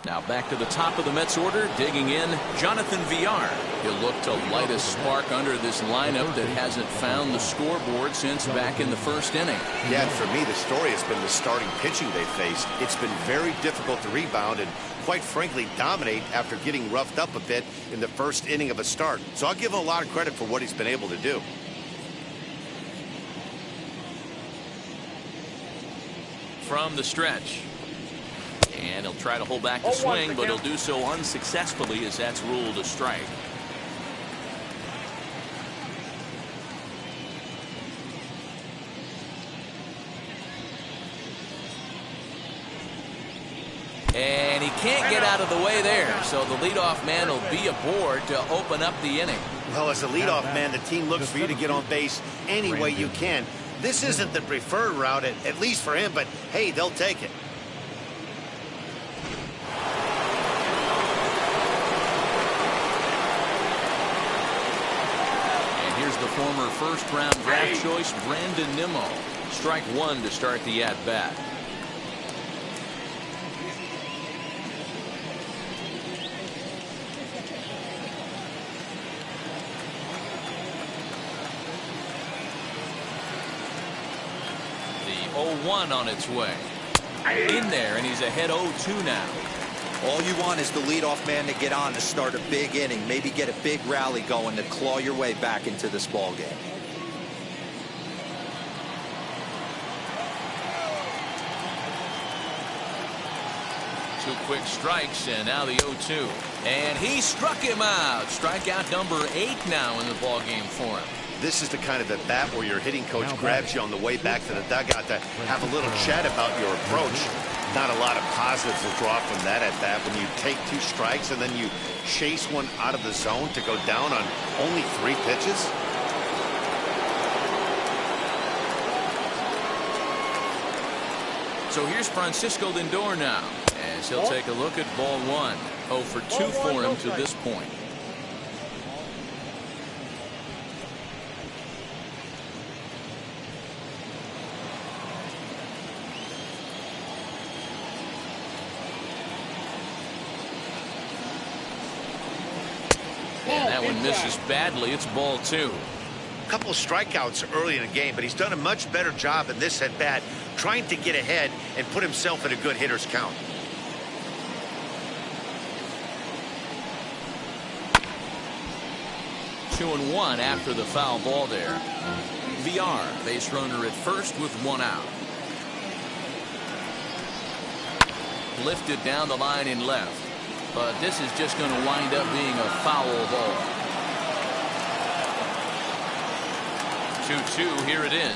Now back to the top of the Mets order, digging in, Jonathan Villar. He'll look to light a spark under this lineup that hasn't found the scoreboard since back in the first inning. Yeah, and for me, the story has been the starting pitching they faced. It's been very difficult to rebound and, quite frankly, dominate after getting roughed up a bit in the first inning of a start. So I'll give him a lot of credit for what he's been able to do. From the stretch. And he'll try to hold back the swing, but he'll do so unsuccessfully as that's ruled a strike. And he can't get out of the way there, so the leadoff man will be aboard to open up the inning. Well, as a leadoff man, the team looks for you to get on base any way you can. This isn't the preferred route, at least for him, but hey, they'll take it. The former first-round draft choice, Brandon Nimmo. Strike one to start the at-bat. The 0-1 on its way. In there, and he's ahead 0-2 now. All you want is the leadoff man to get on to start a big inning, maybe get a big rally going to claw your way back into this ball game. Two quick strikes, and now the 0-2. And he struck him out. Strikeout number 8 now in the ball game for him. This is the kind of at bat where your hitting coach grabs you on the way back to the dugout to have a little chat about your approach. Not a lot of positives to draw from that at bat when you take 2 strikes and then you chase one out of the zone to go down on only 3 pitches. So here's Francisco Lindor now, as he'll take a look at ball 1. 0 for 2 for him to this point. And that one misses badly. It's ball 2. A couple of strikeouts early in the game, but he's done a much better job in this at bat trying to get ahead and put himself in a good hitter's count. Two and 1 after the foul ball there. Villar, base runner at first with 1 out. Lifted down the line in left. But this is just going to wind up being a foul ball. 2-2, here it is.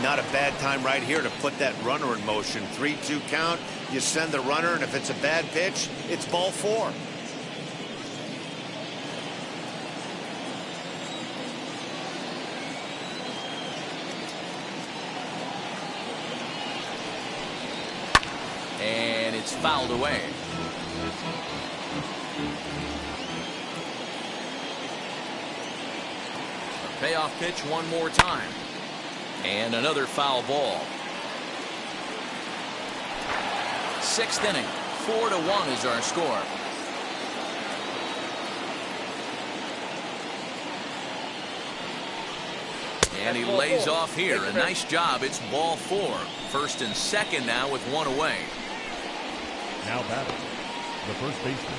Not a bad time right here to put that runner in motion. 3-2 count, you send the runner, and if it's a bad pitch, it's ball 4. And it's fouled away. A payoff pitch one more time. And another foul ball. 6th inning. 4-1 is our score. And he lays off here. A nice job. It's ball 4. 1st and 2nd now with 1 away. Now batting, the first baseman,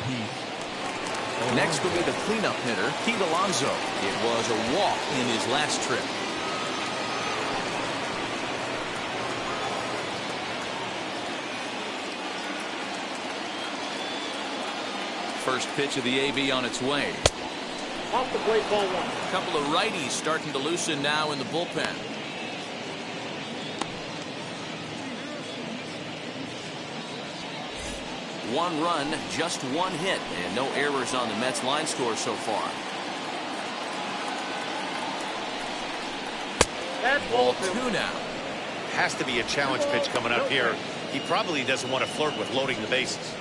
Pete. Next will be the cleanup hitter, Pete Alonso. It was a walk in his last trip. first pitch of the AV on its way. Off the plate, ball one. A couple of righties starting to loosen now in the bullpen. One run, just one hit, and no errors on the Mets line score so far. That's Ball ball two. two now. Has to be a challenge pitch coming up here. He probably doesn't want to flirt with loading the bases.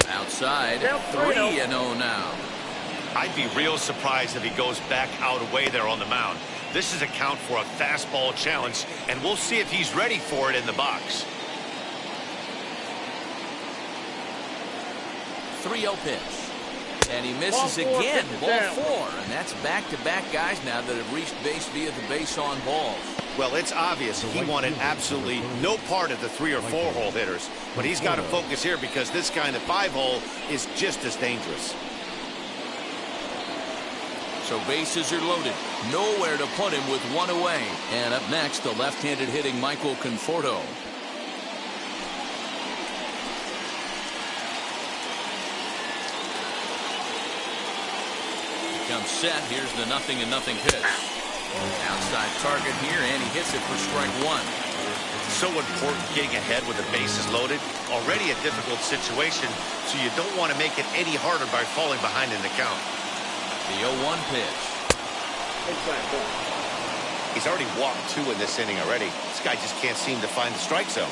Outside, Down 3-0 now. I'd be real surprised if he goes back out away there on the mound. This is a count for a fastball challenge, and we'll see if he's ready for it in the box. 3-0 pitch. And he misses Ball four, again. pitches Ball down. 4. And that's back-to-back guys now that have reached base via the base on balls. Well, it's obvious he wanted absolutely no part of the 3 or 4 hole hitters, but he's got to focus here because this guy in the 5 hole is just as dangerous. So bases are loaded. Nowhere to put him with one away. And up next, the left-handed hitting Michael Conforto. Comes set. Here's the 0-0 pitch. Outside target here, and he hits it for strike one. So important getting ahead with the bases loaded. Already a difficult situation, so you don't want to make it any harder by falling behind in the count. The 0-1 pitch. Inside ball. He's already walked 2 in this inning already. This guy just can't seem to find the strike zone.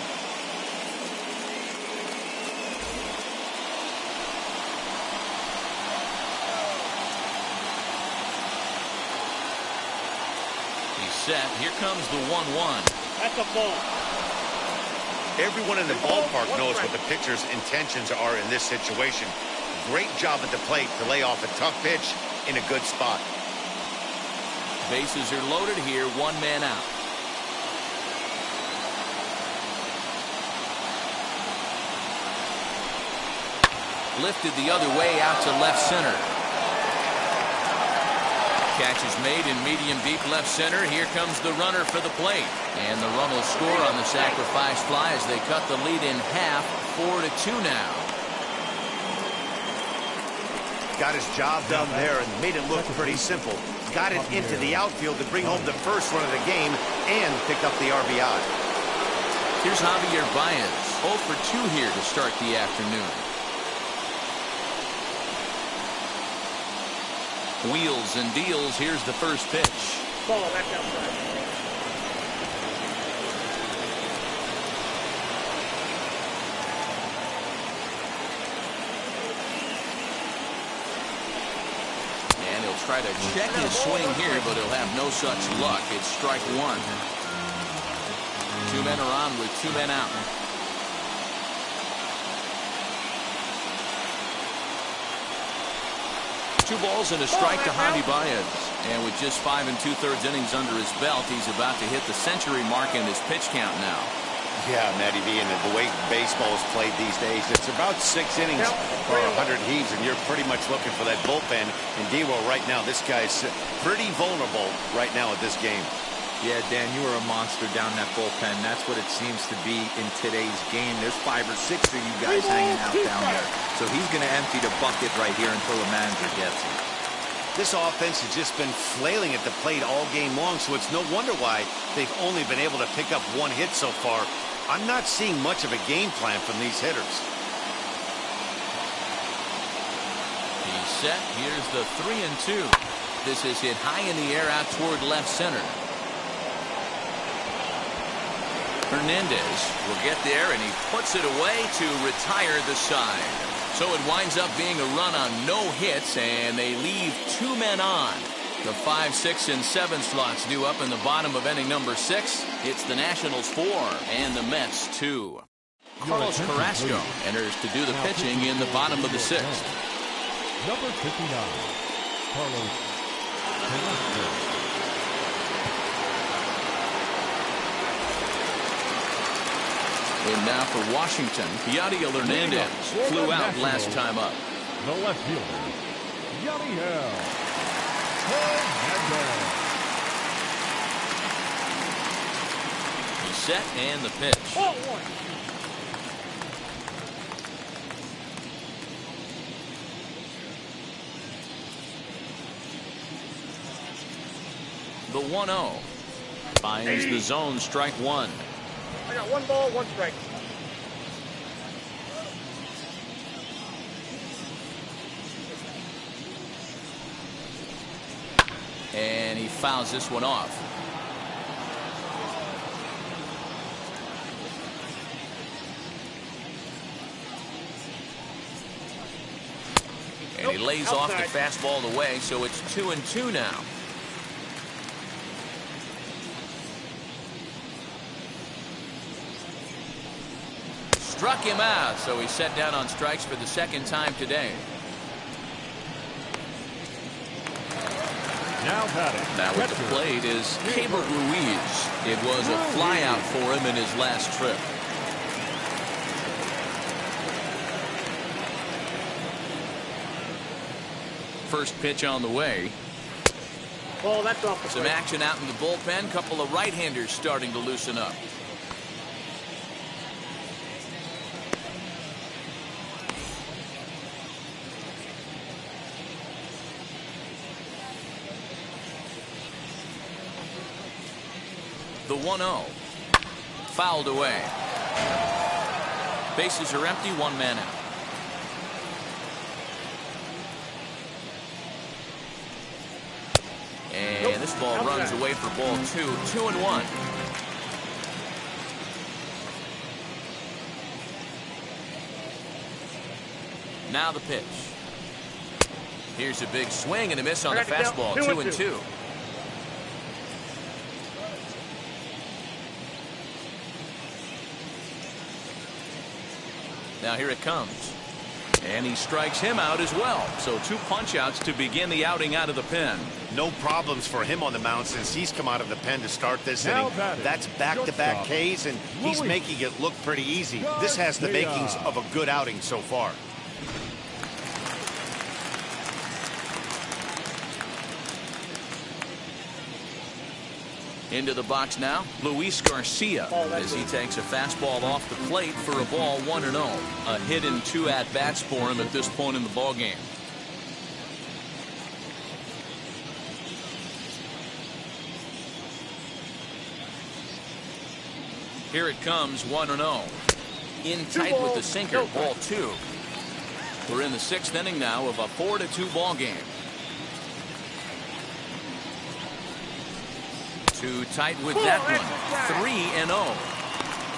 Set. Here comes the 1-1. That's a ball. Everyone in the ballpark knows what the pitcher's intentions are in this situation. Great job at the plate to lay off a tough pitch in a good spot. Bases are loaded here. One man out. Lifted the other way out to left center. Catch is made in medium deep left center. Here comes the runner for the plate. And the run will score on the sacrifice fly as they cut the lead in half. 4-2 now. Got his job done there and made it look pretty simple. Got it into the outfield to bring home the first run of the game and pick up the RBI. Here's Javier Baez. 0 for 2 here to start the afternoon. Wheels and deals. Here's the first pitch. Ball, that's outside. And he'll try to check his swing here, but he'll have no such luck. It's strike one. 2 men are on with 2 men out. Two balls and a strike to Javi Baez. And with just 5 2/3 innings under his belt, he's about to hit the century mark in his pitch count now. Yeah, Matty V, and the way baseball is played these days, it's about 6 innings for 100 heaves, and you're pretty much looking for that bullpen. And D-Will right now, this guy's pretty vulnerable right now at this game. Yeah, Dan, you are a monster down that bullpen. That's what it seems to be in today's game. There's 5 or 6 of you guys hanging out down there. So he's going to empty the bucket right here until the manager gets him. This offense has just been flailing at the plate all game long, so it's no wonder why they've only been able to pick up 1 hit so far. I'm not seeing much of a game plan from these hitters. He's set. Here's the 3-2. This is hit high in the air out toward left center. Hernandez will get there, and he puts it away to retire the side. So it winds up being a run on no hits, and they leave 2 men on. The 5, 6, and 7 slots due up in the bottom of inning number 6. It's the Nationals 4 and the Mets 2. Carlos Carrasco enters to do the pitching in the bottom of the 6th. Number 59, Carlos Carrasco. And now for Washington, Yadiel Hernandez flew out last time up. The left fielder, Yadiel Hernandez. He's set and the pitch. Ball one. The 1-0 finds the zone, strike one. I got 1 ball, 1 strike. And he fouls this one off. And he lays off the fastball away, so it's 2-2 now. Struck him out, so he's set down on strikes for the second time today. Now batting. Now at the plate is Keibert Ruiz. It was a flyout for him in his last trip. First pitch on the way. Ball, that's off the Some plate. action out in the bullpen. Couple of right-handers starting to loosen up. The 1-0 fouled away. Bases are empty, 1 man out. And this ball runs away for ball 2. 2-1. Now the pitch. Here's a big swing and a miss on the fastball. 2-2. Now here it comes. And he strikes him out as well. So 2 punch outs to begin the outing out of the pen. No problems for him on the mound since he's come out of the pen to start this Now inning. batting. That's back-to-back Ks, and he's Louis. making it look pretty easy. This has the makings of a good outing so far. Into the box now, Luis Garcia, as he takes a fastball off the plate for a ball, 1-0. A hit and 2 at-bats for him at this point in the ballgame. Here it comes, 1-0. In tight with the sinker, ball 2. We're in the 6th inning now of a 4-2 ball game. Too tight with that one. 3-0.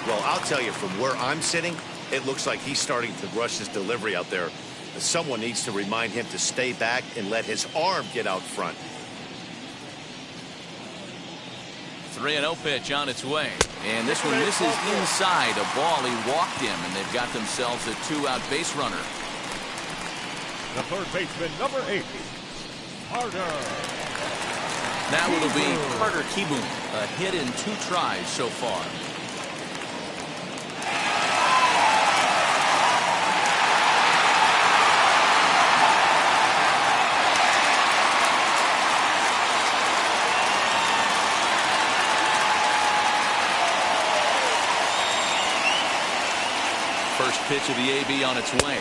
Well, I'll tell you, from where I'm sitting, it looks like he's starting to rush his delivery out there. Someone needs to remind him to stay back and let his arm get out front. 3-0 pitch on its way. And this one misses inside a ball. He walked him, and they've got themselves a 2-out base runner. The third baseman, number 8, Carter. Now it'll be Carter Kieboom. A hit in 2 tries so far. First pitch of the AB on its way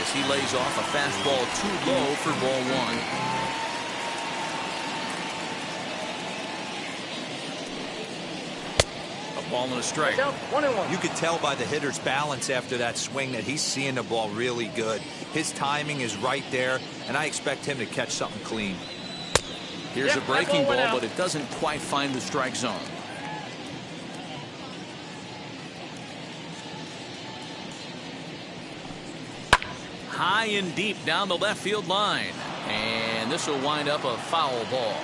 as he lays off a fastball too low for ball 1. Ball and a strike. 1-1. You could tell by the hitter's balance after that swing that he's seeing the ball really good. His timing is right there, and I expect him to catch something clean. Here's a breaking ball, but it doesn't quite find the strike zone. High and deep down the left field line. And this will wind up a foul ball.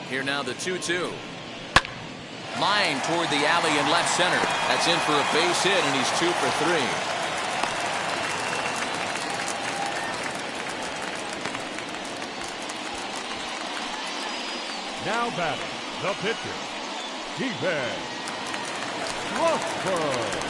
Here now the 2-2. Line toward the alley in left center. That's in for a base hit, and he's 2 for 3. Now batting, the pitcher, Steven Strasburg.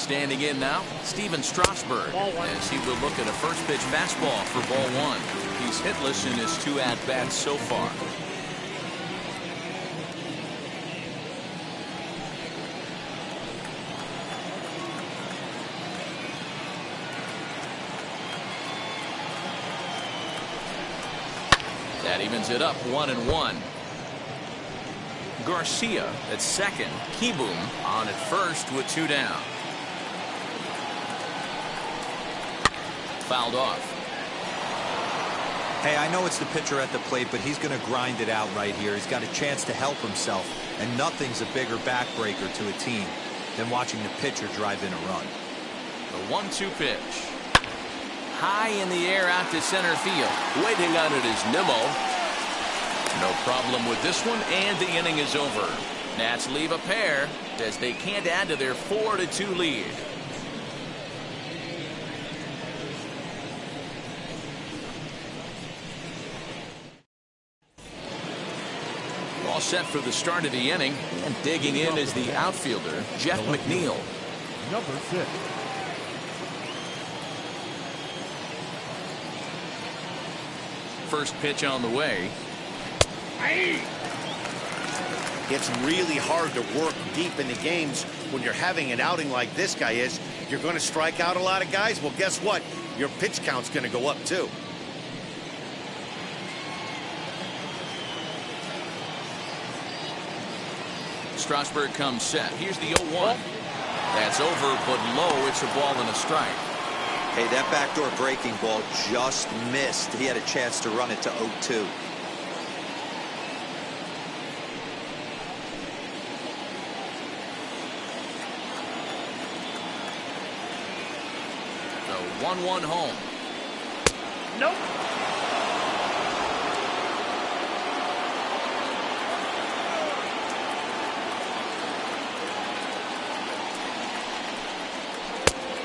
Standing in now, Steven Strasburg, as he will look at a first pitch fastball for ball one. He's hitless in his 2 at-bats so far. That evens it up 1-1. Garcia at second. Kieboom on at first with 2 down. Fouled off. Hey, I know it's the pitcher at the plate, but he's going to grind it out right here. He's got a chance to help himself, and nothing's a bigger backbreaker to a team than watching the pitcher drive in a run. The 1-2 pitch. High in the air out to center field. Waiting on it is Nimmo. No problem with this one, and the inning is over. Nats leave a pair as they can't add to their 4-2 lead. All set for the start of the inning, and digging in is the outfielder, Jeff McNeil. Number 6. First pitch on the way. It's really hard to work deep in the games when you're having an outing like this guy is. You're going to strike out a lot of guys. Well, guess what? Your pitch count's going to go up, too. Strasburg comes set. Here's the 0-1. That's over, but low. It's a ball and a strike. Hey, that backdoor breaking ball just missed. He had a chance to run it to 0-2. The 1-1 home. Nope.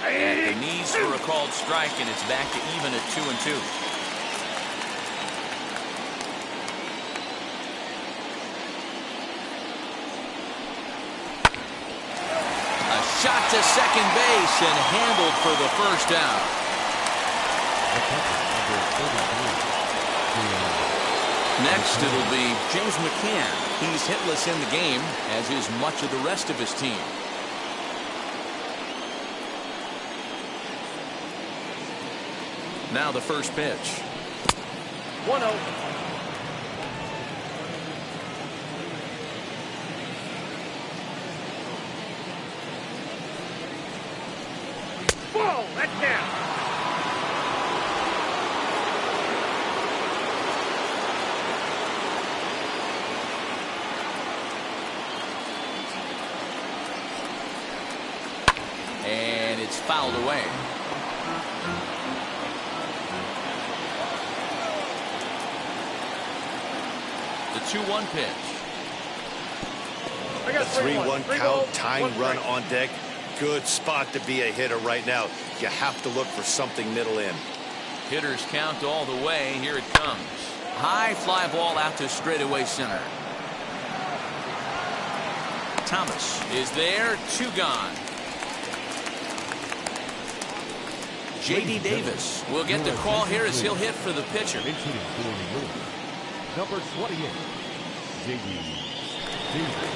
At the knees for a called strike, and it's back to even at 2-2. A shot to second base and handled for the first down. Next, it'll be James McCann. He's hitless in the game, as is much of the rest of his team. Now the first pitch. 1-0. Whoa, that's down. And it's fouled away. The 2-1 pitch. I got 3-1 3 count, balls, tying 1 run strike. on deck. Good spot to be a hitter right now. You have to look for something middle in. Hitters count all the way. Here it comes. High fly ball out to straightaway center. Thomas is there. 2 gone. J.D. Davis will get the call here as he'll hit for the pitcher. Number 28, J.D. Davis.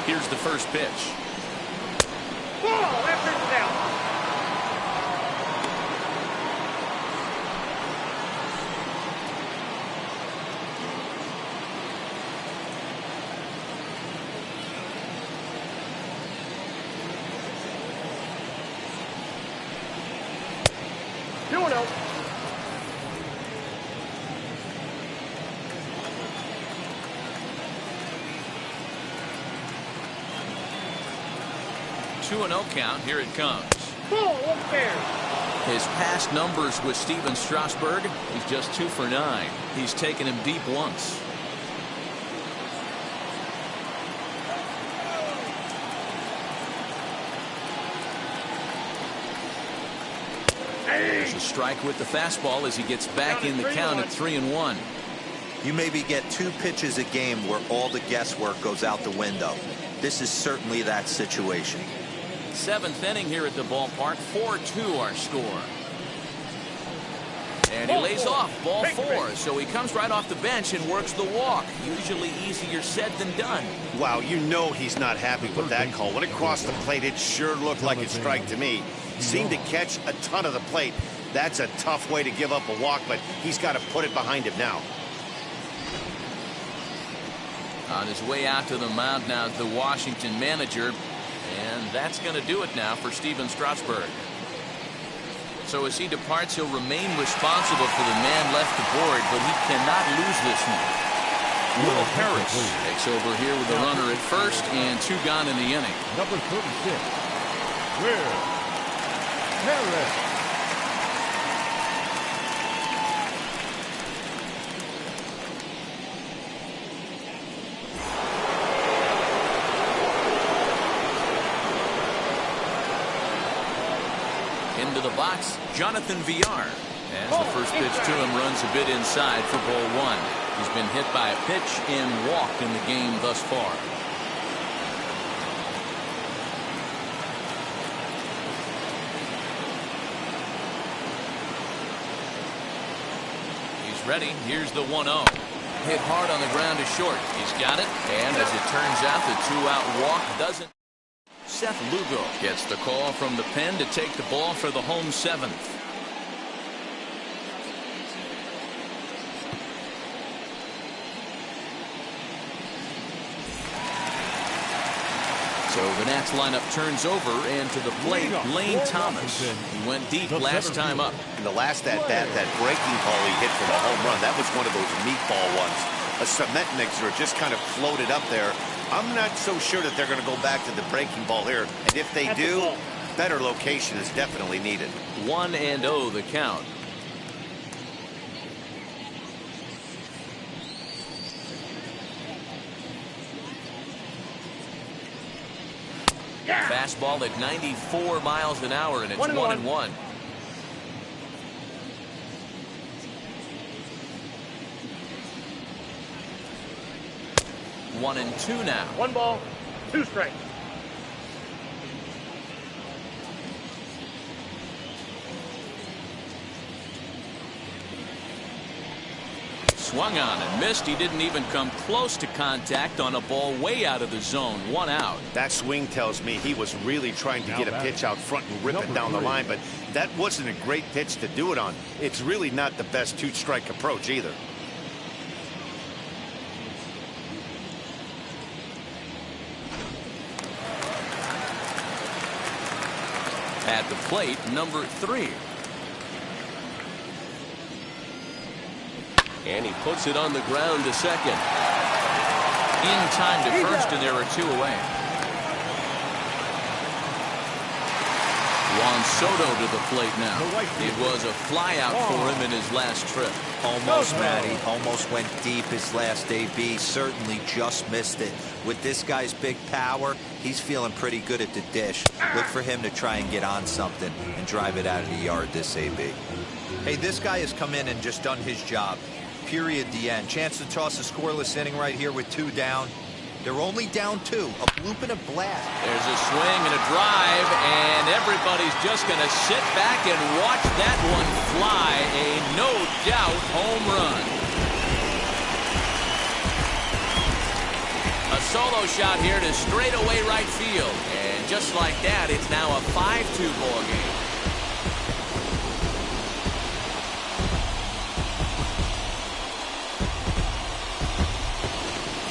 Here's the first pitch. Whoa, that pitch is out. Two 2-0 count. Here it comes. Ball upstairs. His past numbers with Steven Strasburg, he's just 2 for 9. He's taken him deep once. There's a strike with the fastball as he gets back in the count at 3-1. You maybe get 2 pitches a game where all the guesswork goes out the window. This is certainly that situation. 7th inning here at the ballpark. 4-2 our score. And he lays off ball 4, so he comes right off the bench and works the walk. Usually easier said than done. Wow, you know he's not happy with that call. When it crossed the plate, it sure looked like a strike to me. Seemed to catch a ton of the plate. That's a tough way to give up a walk, but he's got to put it behind him now. On his way out to the mound now is the Washington manager, and that's going to do it now for Steven Strasburg. So as he departs, he'll remain responsible for the man left aboard, but he cannot lose this one. Will Harris takes over here with the runner at first and 2 gone in the inning. Number 36, Will Harris. Into the box, Jonathan Villar. As the first pitch to him runs a bit inside for ball 1. He's been hit by a pitch and walked in the game thus far. He's ready. Here's the 1-0. Hit hard on the ground to short. He's got it. And as it turns out, the 2-out walk doesn't. Seth Lugo gets the call from the pen to take the ball for the home 7th. So the Nats lineup turns over, and to the plate, Lane Thomas. He went deep last time up. In the last at-bat, that breaking ball he hit for the home run, that was one of those meatball ones. A cement mixer just kind of floated up there. I'm not so sure that they're going to go back to the breaking ball here. And if they do, better location is definitely needed. 1-0 the count. Fastball at 94 miles an hour, and it's 1-1. 1-2 now. 1 ball, 2 strikes. Swung on and missed. He didn't even come close to contact on a ball way out of the zone. 1 out. That swing tells me he was really trying to get a pitch out front and rip it down the line, but that wasn't a great pitch to do it on. It's really not the best 2-strike approach either. At the plate, number 3. And he puts it on the ground to second. In time to first, and there are 2 away. Juan Soto to the plate now. It was a fly out for him in his last trip. Almost, Matty. Almost went deep his last AB. Certainly just missed it. With this guy's big power, he's feeling pretty good at the dish. Look for him to try and get on something and drive it out of the yard this AB. Hey, this guy has come in and just done his job. Period, the end. Chance to toss a scoreless inning right here with 2 down. They're only down 2. A bloop and a blast. There's a swing and a drive, and everybody's just going to sit back and watch that one fly. A no-doubt home run. A solo shot here to straightaway right field. And just like that, it's now a 5-2 ball game.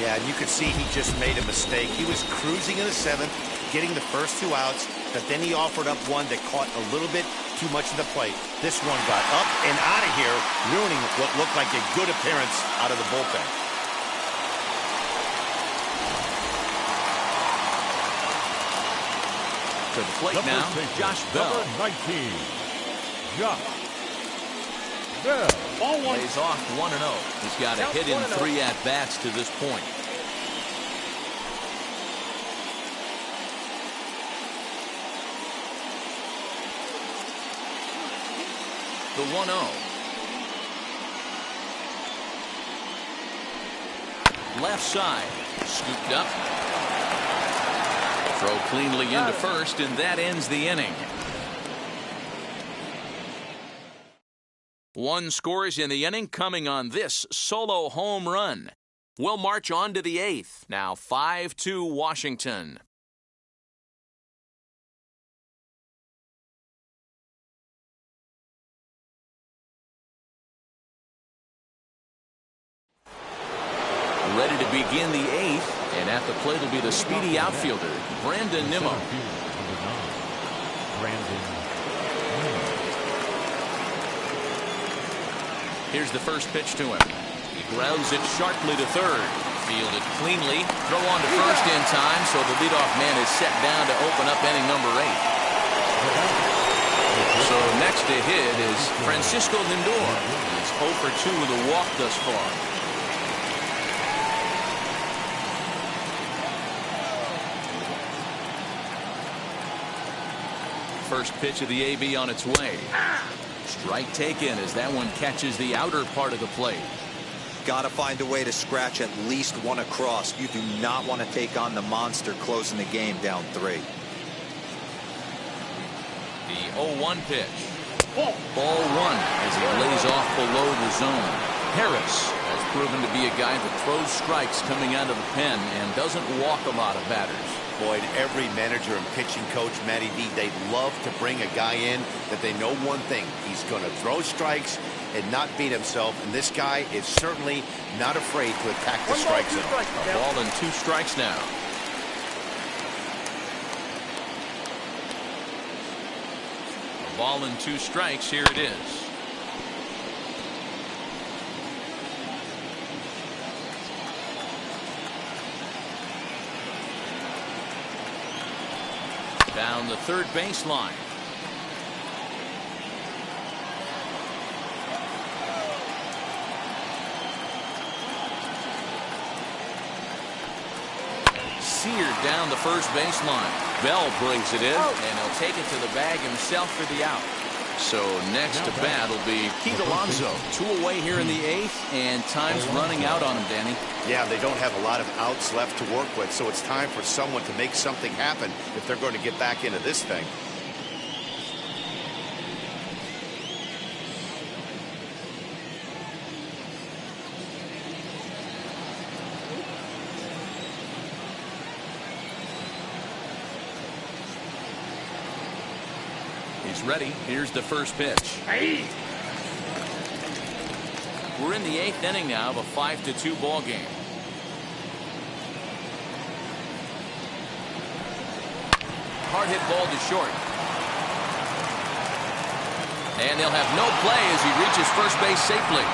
Yeah, and you could see he just made a mistake. He was cruising in the 7th, getting the first 2 outs, but then he offered up one that caught a little bit too much of the plate. This one got up and out of here, ruining what looked like a good appearance out of the bullpen. To the plate now, Josh Bell. Number 19, Josh Bell. Lays off 1-0. He's got a hit in 3 at-bats to this point. The 1-0. left side. Scooped up. Throw cleanly into first, and that ends the inning. One scores in the inning coming on this solo home run. We'll march on to the 8th. Now 5-2 Washington. Ready to begin the 8th, and at the plate will be the speedy outfielder, Brandon Nimmo. Here's the first pitch to him. He grounds it sharply to third. Fielded cleanly. Throw on to first in time, so the leadoff man is set down to open up inning number 8. So next to hit is Francisco Lindor. He's 0 for 2 with a walk thus far. First pitch of the AB on its way. Strike taken as that one catches the outer part of the plate. Got to find a way to scratch at least one across. You do not want to take on the monster closing the game down 3. The 0-1 pitch. Ball 1 as he lays off below the zone. Harris has proven to be a guy that throws strikes coming out of the pen and doesn't walk a lot of batters. Boyd, every manager and pitching coach, Matty D, they love to bring a guy in that they know one thing. He's going to throw strikes and not beat himself. And this guy is certainly not afraid to attack the strike zone. A ball and 2 strikes now. A ball and 2 strikes. Here it is. Down the third baseline. Seared down the first baseline. Bell brings it in, and he'll take it to the bag himself for the out. So next to bat will be Pete Alonso. 2 away here in the 8th, and time's running out on him, Danny. Yeah, they don't have a lot of outs left to work with, so it's time for someone to make something happen if they're going to get back into this thing. He's ready. Here's the first pitch. We're in the 8th inning now of a 5-2 ball game. Hard hit ball to short. And they'll have no play as he reaches first base safely.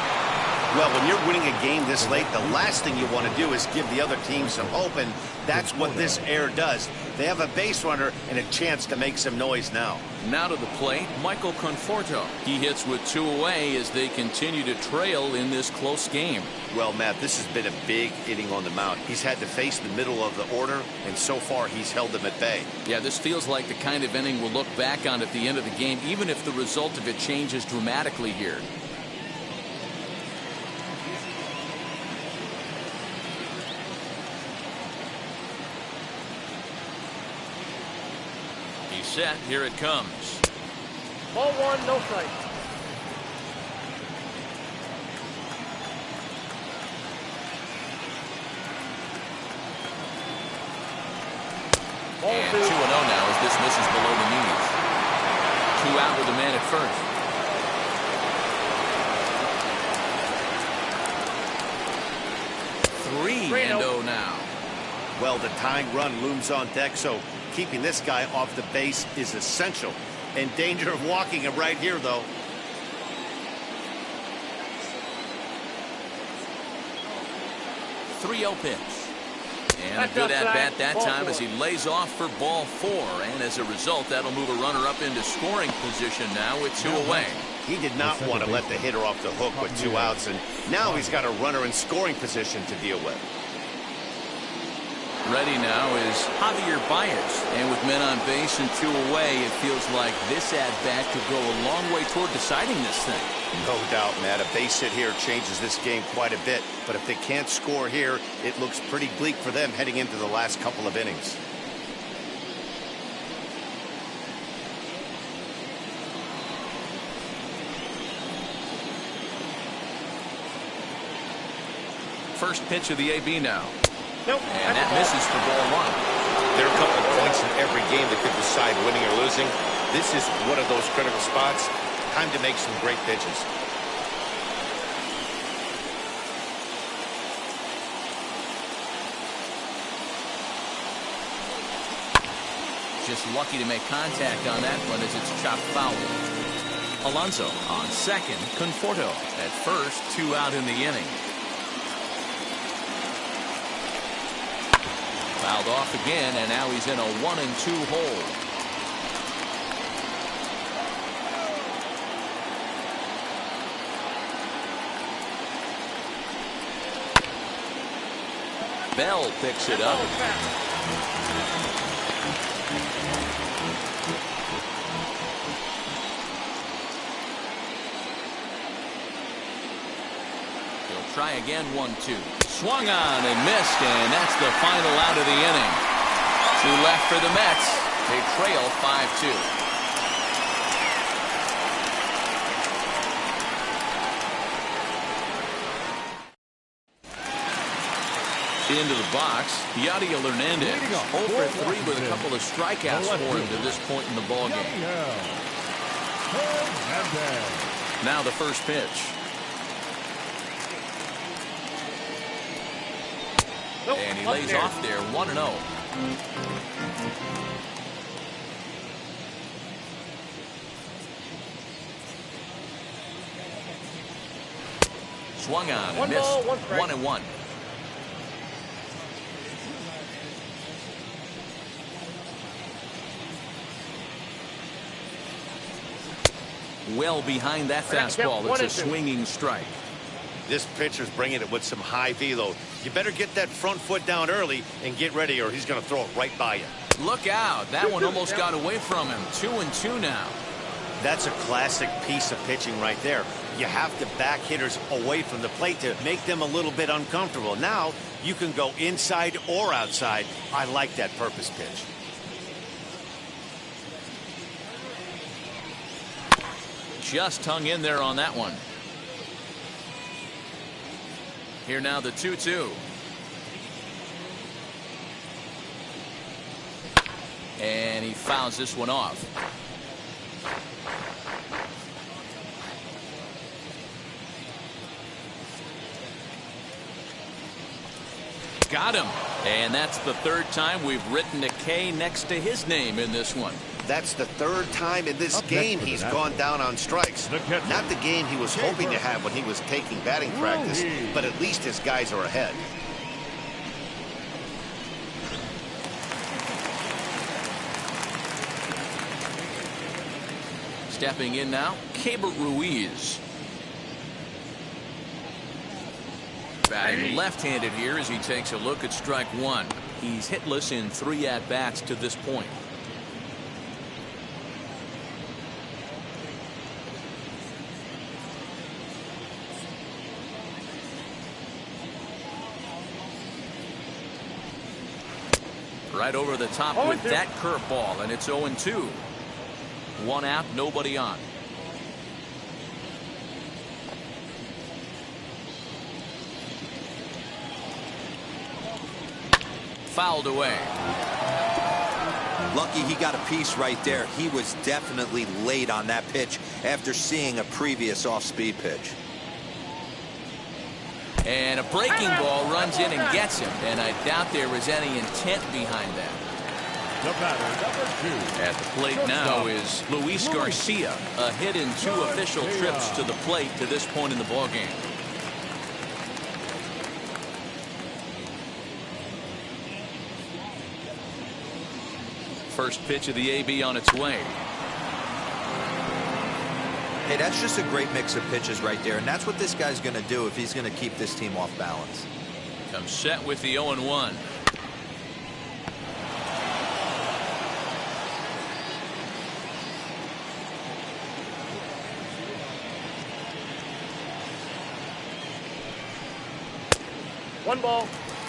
Well, when you're winning a game this late, the last thing you want to do is give the other team some hope, and that's what this air does. They have a base runner and a chance to make some noise now. Now to the plate, Michael Conforto. He hits with 2 away as they continue to trail in this close game. Well, Matt, this has been a big inning on the mound. He's had to face the middle of the order, and so far he's held them at bay. Yeah, this feels like the kind of inning we'll look back on at the end of the game, even if the result of it changes dramatically here. Set. Here it comes. Ball 1, no strike. And 2-0 now as this misses below the knees. 2 out with a man at first. 3-0 now. Well, the tying run looms on deck, so keeping this guy off the base is essential. In danger of walking him right here, though. .30 pitch. And a good at-bat that time as he lays off for ball 4. And as a result, that'll move a runner up into scoring position now with 2 away. He did not want to let the hitter off the hook with 2 outs, and now he's got a runner in scoring position to deal with. Ready now is Javier Baez. And with men on base and 2 away, it feels like this at-bat could go a long way toward deciding this thing. No doubt, Matt. A base hit here changes this game quite a bit. But if they can't score here, it looks pretty bleak for them heading into the last couple of innings. First pitch of the AB now. Nope. And that misses for ball 1. There are a couple of points in every game that could decide winning or losing. This is one of those critical spots. Time to make some great pitches. Just lucky to make contact on that one as it's chopped foul. Alonso on second. Conforto at first. 2 out in the inning. Fouled off again, and now he's in a 1-2 hole. Bell picks it up. He'll try again, 1-2. Swung on and missed, and that's the final out of the inning. 2 left for the Mets. They trail 5-2. Into the box, Yadier Hernandez. 0 for 3 with a couple of strikeouts for him to this point in the ballgame. Now the first pitch. And he lays off there, 1-0. Swung on and missed. 1-1. Well behind that fastball. It's a swinging strike. This pitcher's bringing it with some high velo. You better get that front foot down early and get ready, or he's going to throw it right by you. Look out. That one almost got away from him. 2-2 now. That's a classic piece of pitching right there. You have to back hitters away from the plate to make them a little bit uncomfortable. Now you can go inside or outside. I like that purpose pitch. Just hung in there on that one. Here now the 2-2. And he fouls this one off. Got him. And that's the 3rd time we've written a K next to his name in this one. That's the 3rd time in this game he's gone down on strikes. Not the game he was hoping to have when he was taking batting practice, but at least his guys are ahead. Stepping in now, Keibert Ruiz. Batting left-handed here as he takes a look at strike 1. He's hitless in 3 at-bats to this point. Right over the top with that curveball, and it's 0-2. 1 out, nobody on. Fouled away. Lucky he got a piece right there. He was definitely late on that pitch after seeing a previous off-speed pitch. And a breaking ball runs in and gets him, and I doubt there was any intent behind that. The batter, number 2. At the plate now is Luis Garcia, a hit in 2 official trips to the plate to this point in the ballgame. First pitch of the AB on its way. Hey, that's just a great mix of pitches right there, and that's what this guy's going to do if he's going to keep this team off balance. Comes set with the 0-1. 1 ball,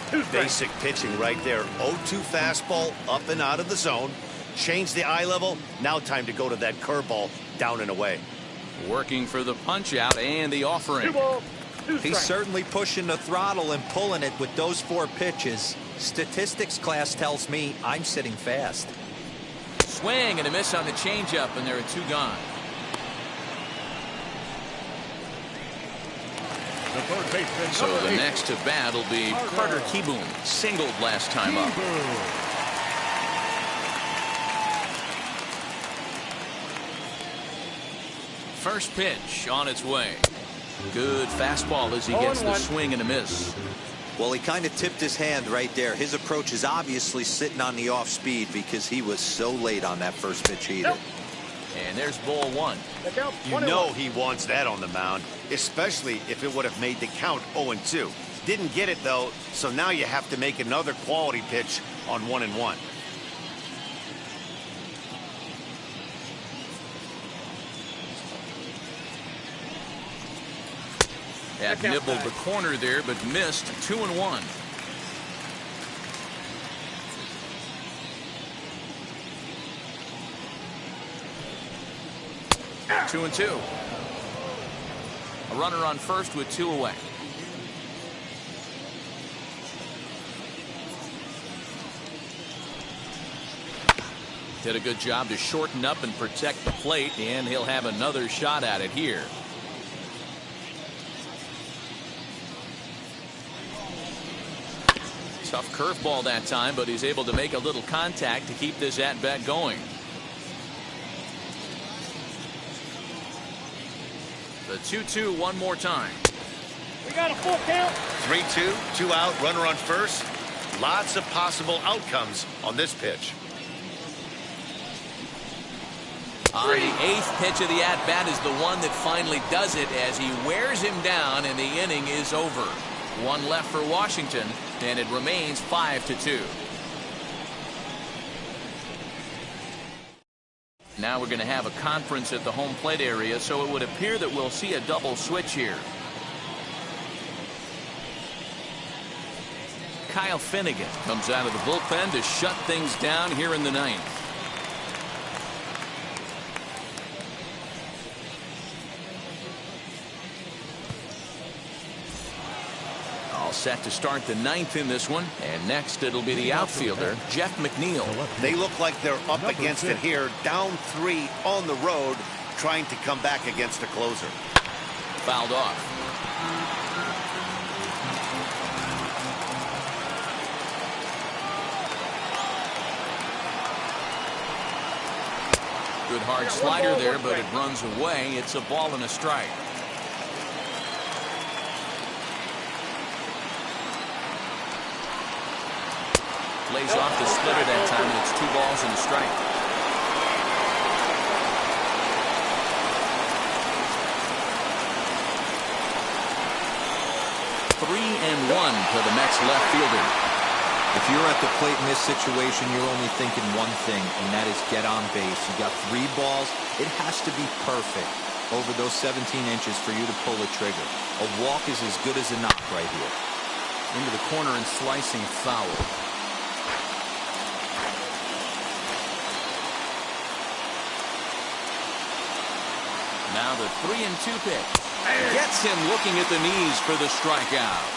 2 strikes. Basic pitching right there. 0-2 fastball up and out of the zone. Change the eye level. Now time to go to that curveball down and away. Working for the punch out and the offering. 2 balls, 2 strikes. He's certainly pushing the throttle and pulling it with those 4 pitches. Statistics class tells me I'm sitting fast. Swing and a miss on the changeup, and there are 2 gone. The third baseman, So number the 8, next to bat will be Carter Kieboom. Singled last time up. Kieboom. First pitch on its way. Good fastball as he gets the swing and a miss. Well, he kind of tipped his hand right there. His approach is obviously sitting on the off speed because he was so late on that first pitch either. And there's ball 1. The count, You 21. know he wants that on the mound, especially if it would have made the count 0-2. Didn't get it, though, so now you have to make another quality pitch on 1-1. Had nibbled the corner there, but missed. 2-1. Two and 2. A runner on first with 2 away. Did a good job to shorten up and protect the plate, and he'll have another shot at it here. Tough curveball that time, but he's able to make a little contact to keep this at-bat going. The 2-2 one more time. We got a full count. 3-2, 2 out, runner on first. Lots of possible outcomes on this pitch. On the 8th pitch of the at-bat is the one that finally does it as he wears him down, and the inning is over. 1 left for Washington, and it remains 5-2. Now we're going to have a conference at the home plate area, so it would appear that we'll see a double switch here. Kyle Finnegan comes out of the bullpen to shut things down here in the 9th. Set to start the 9th in this one, and next it'll be the outfielder Jeff McNeil. They look like they're up against it here, down 3 on the road, trying to come back against a closer. Fouled off. Good hard slider there, but it runs away. It's a ball and a strike. Lays off the splitter that time, and it's 2 balls and a strike. 3-1 to the Mets left fielder. If you're at the plate in this situation, you're only thinking one thing, and that is get on base. You got 3 balls. It has to be perfect over those 17 inches for you to pull the trigger. A walk is as good as a knock right here. Into the corner and slicing foul. Now the 3-2 pitch. Gets him looking at the knees for the strikeout.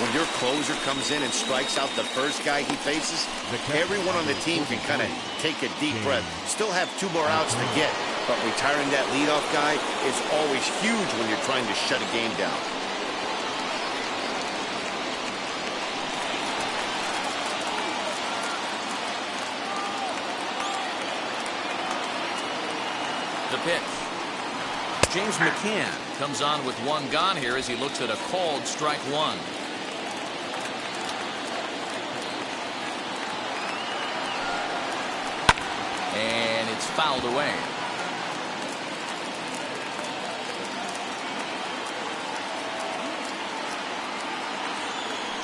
When your closer comes in and strikes out the first guy he faces, everyone on the team can kind of take a deep breath. Still have 2 more outs to get, but retiring that leadoff guy is always huge when you're trying to shut a game down. The pitch. James McCann comes on with 1 gone here as he looks at a called strike 1. And it's fouled away.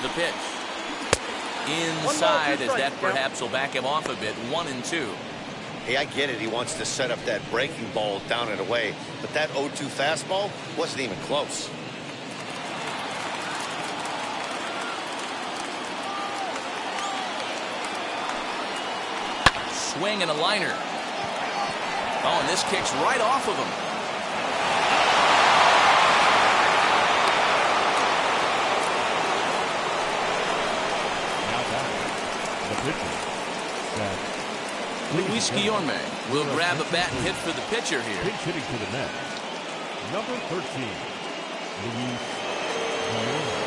The pitch. Inside as that perhaps will back him off a bit. 1-2. Hey, I get it. He wants to set up that breaking ball down and away, but that 0-2 fastball wasn't even close. swing and a liner. Oh, and this kicks right off of him. Now back, the pitcher. Luis Guillorme will grab a bat and hit for the pitcher here. Pinch hitting to the net. Number 13, Luis Guillorme.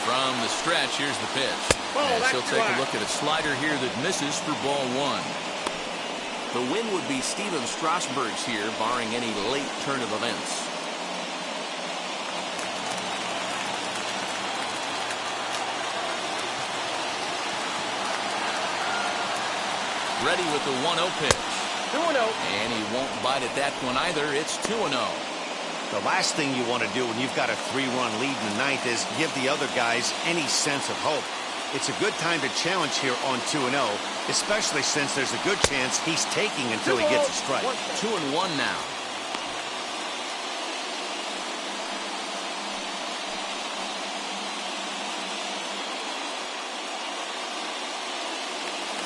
From the stretch, here's the pitch. As he'll take a look at a slider here that misses for ball one. The win would be Steven Strasburg's here, barring any late turn of events. Ready with the 1-0 pitch. 2-0. And he won't bite at that one either. It's 2-0. The last thing you want to do when you've got a 3-run lead in the ninth is give the other guys any sense of hope. It's a good time to challenge here on 2-0, especially since there's a good chance he's taking until he gets a strike. 2-1 now.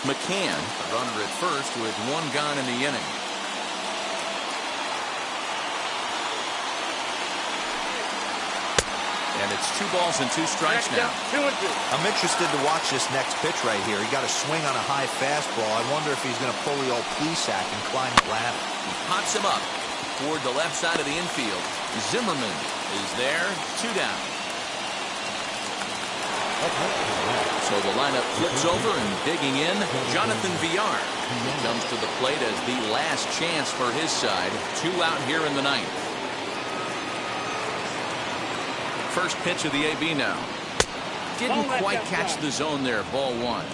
McCann, a runner at first with one gone in the inning. And it's 2 balls and 2 strikes now. 2-2. I'm interested to watch this next pitch right here. He got a swing on a high fastball. I wonder if he's going to pull the old Plesac and climb the ladder. He pops him up toward the left side of the infield. Zimmerman is there, 2 down. So the lineup flips over and digging in, Jonathan Villar. He comes to the plate as the last chance for his side. 2 out here in the ninth. First pitch of the AB now. Didn't quite catch the zone there. Ball 1.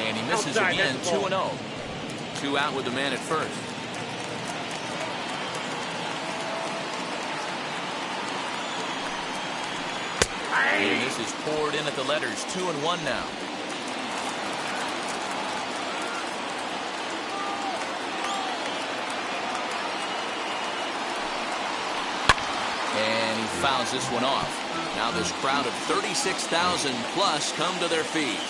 And he misses again. 2-0. 2 out with the man at first. And this is poured in at the letters. 2-1 now. And he fouls this one off. Now this crowd of 36,000 plus come to their feet.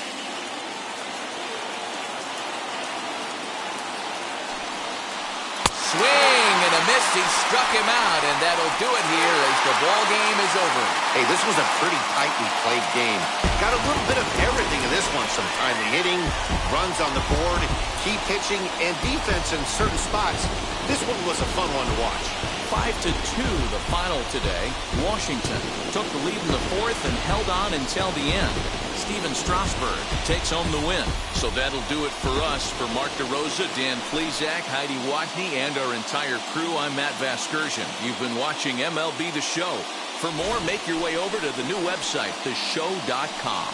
Swing and a miss. He struck him out, and that'll do it here as the ball game is over. Hey, this was a pretty tightly played game. Got a little bit of everything in this one. Some timely hitting, runs on the board, key pitching, and defense in certain spots. This one was a fun one to watch. 5-2 the final today. Washington took the lead in the 4th and held on until the end. Steven Strasburg takes home the win. So that'll do it for us. For Mark DeRosa, Dan Plesac, Heidi Watney, and our entire crew, I'm Matt Vasgersian. You've been watching MLB The Show. For more, make your way over to the new website, theshow.com.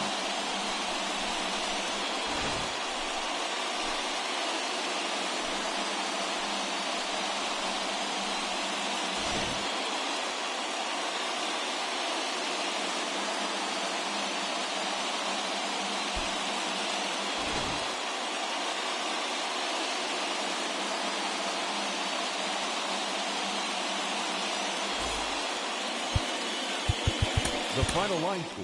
The final line score.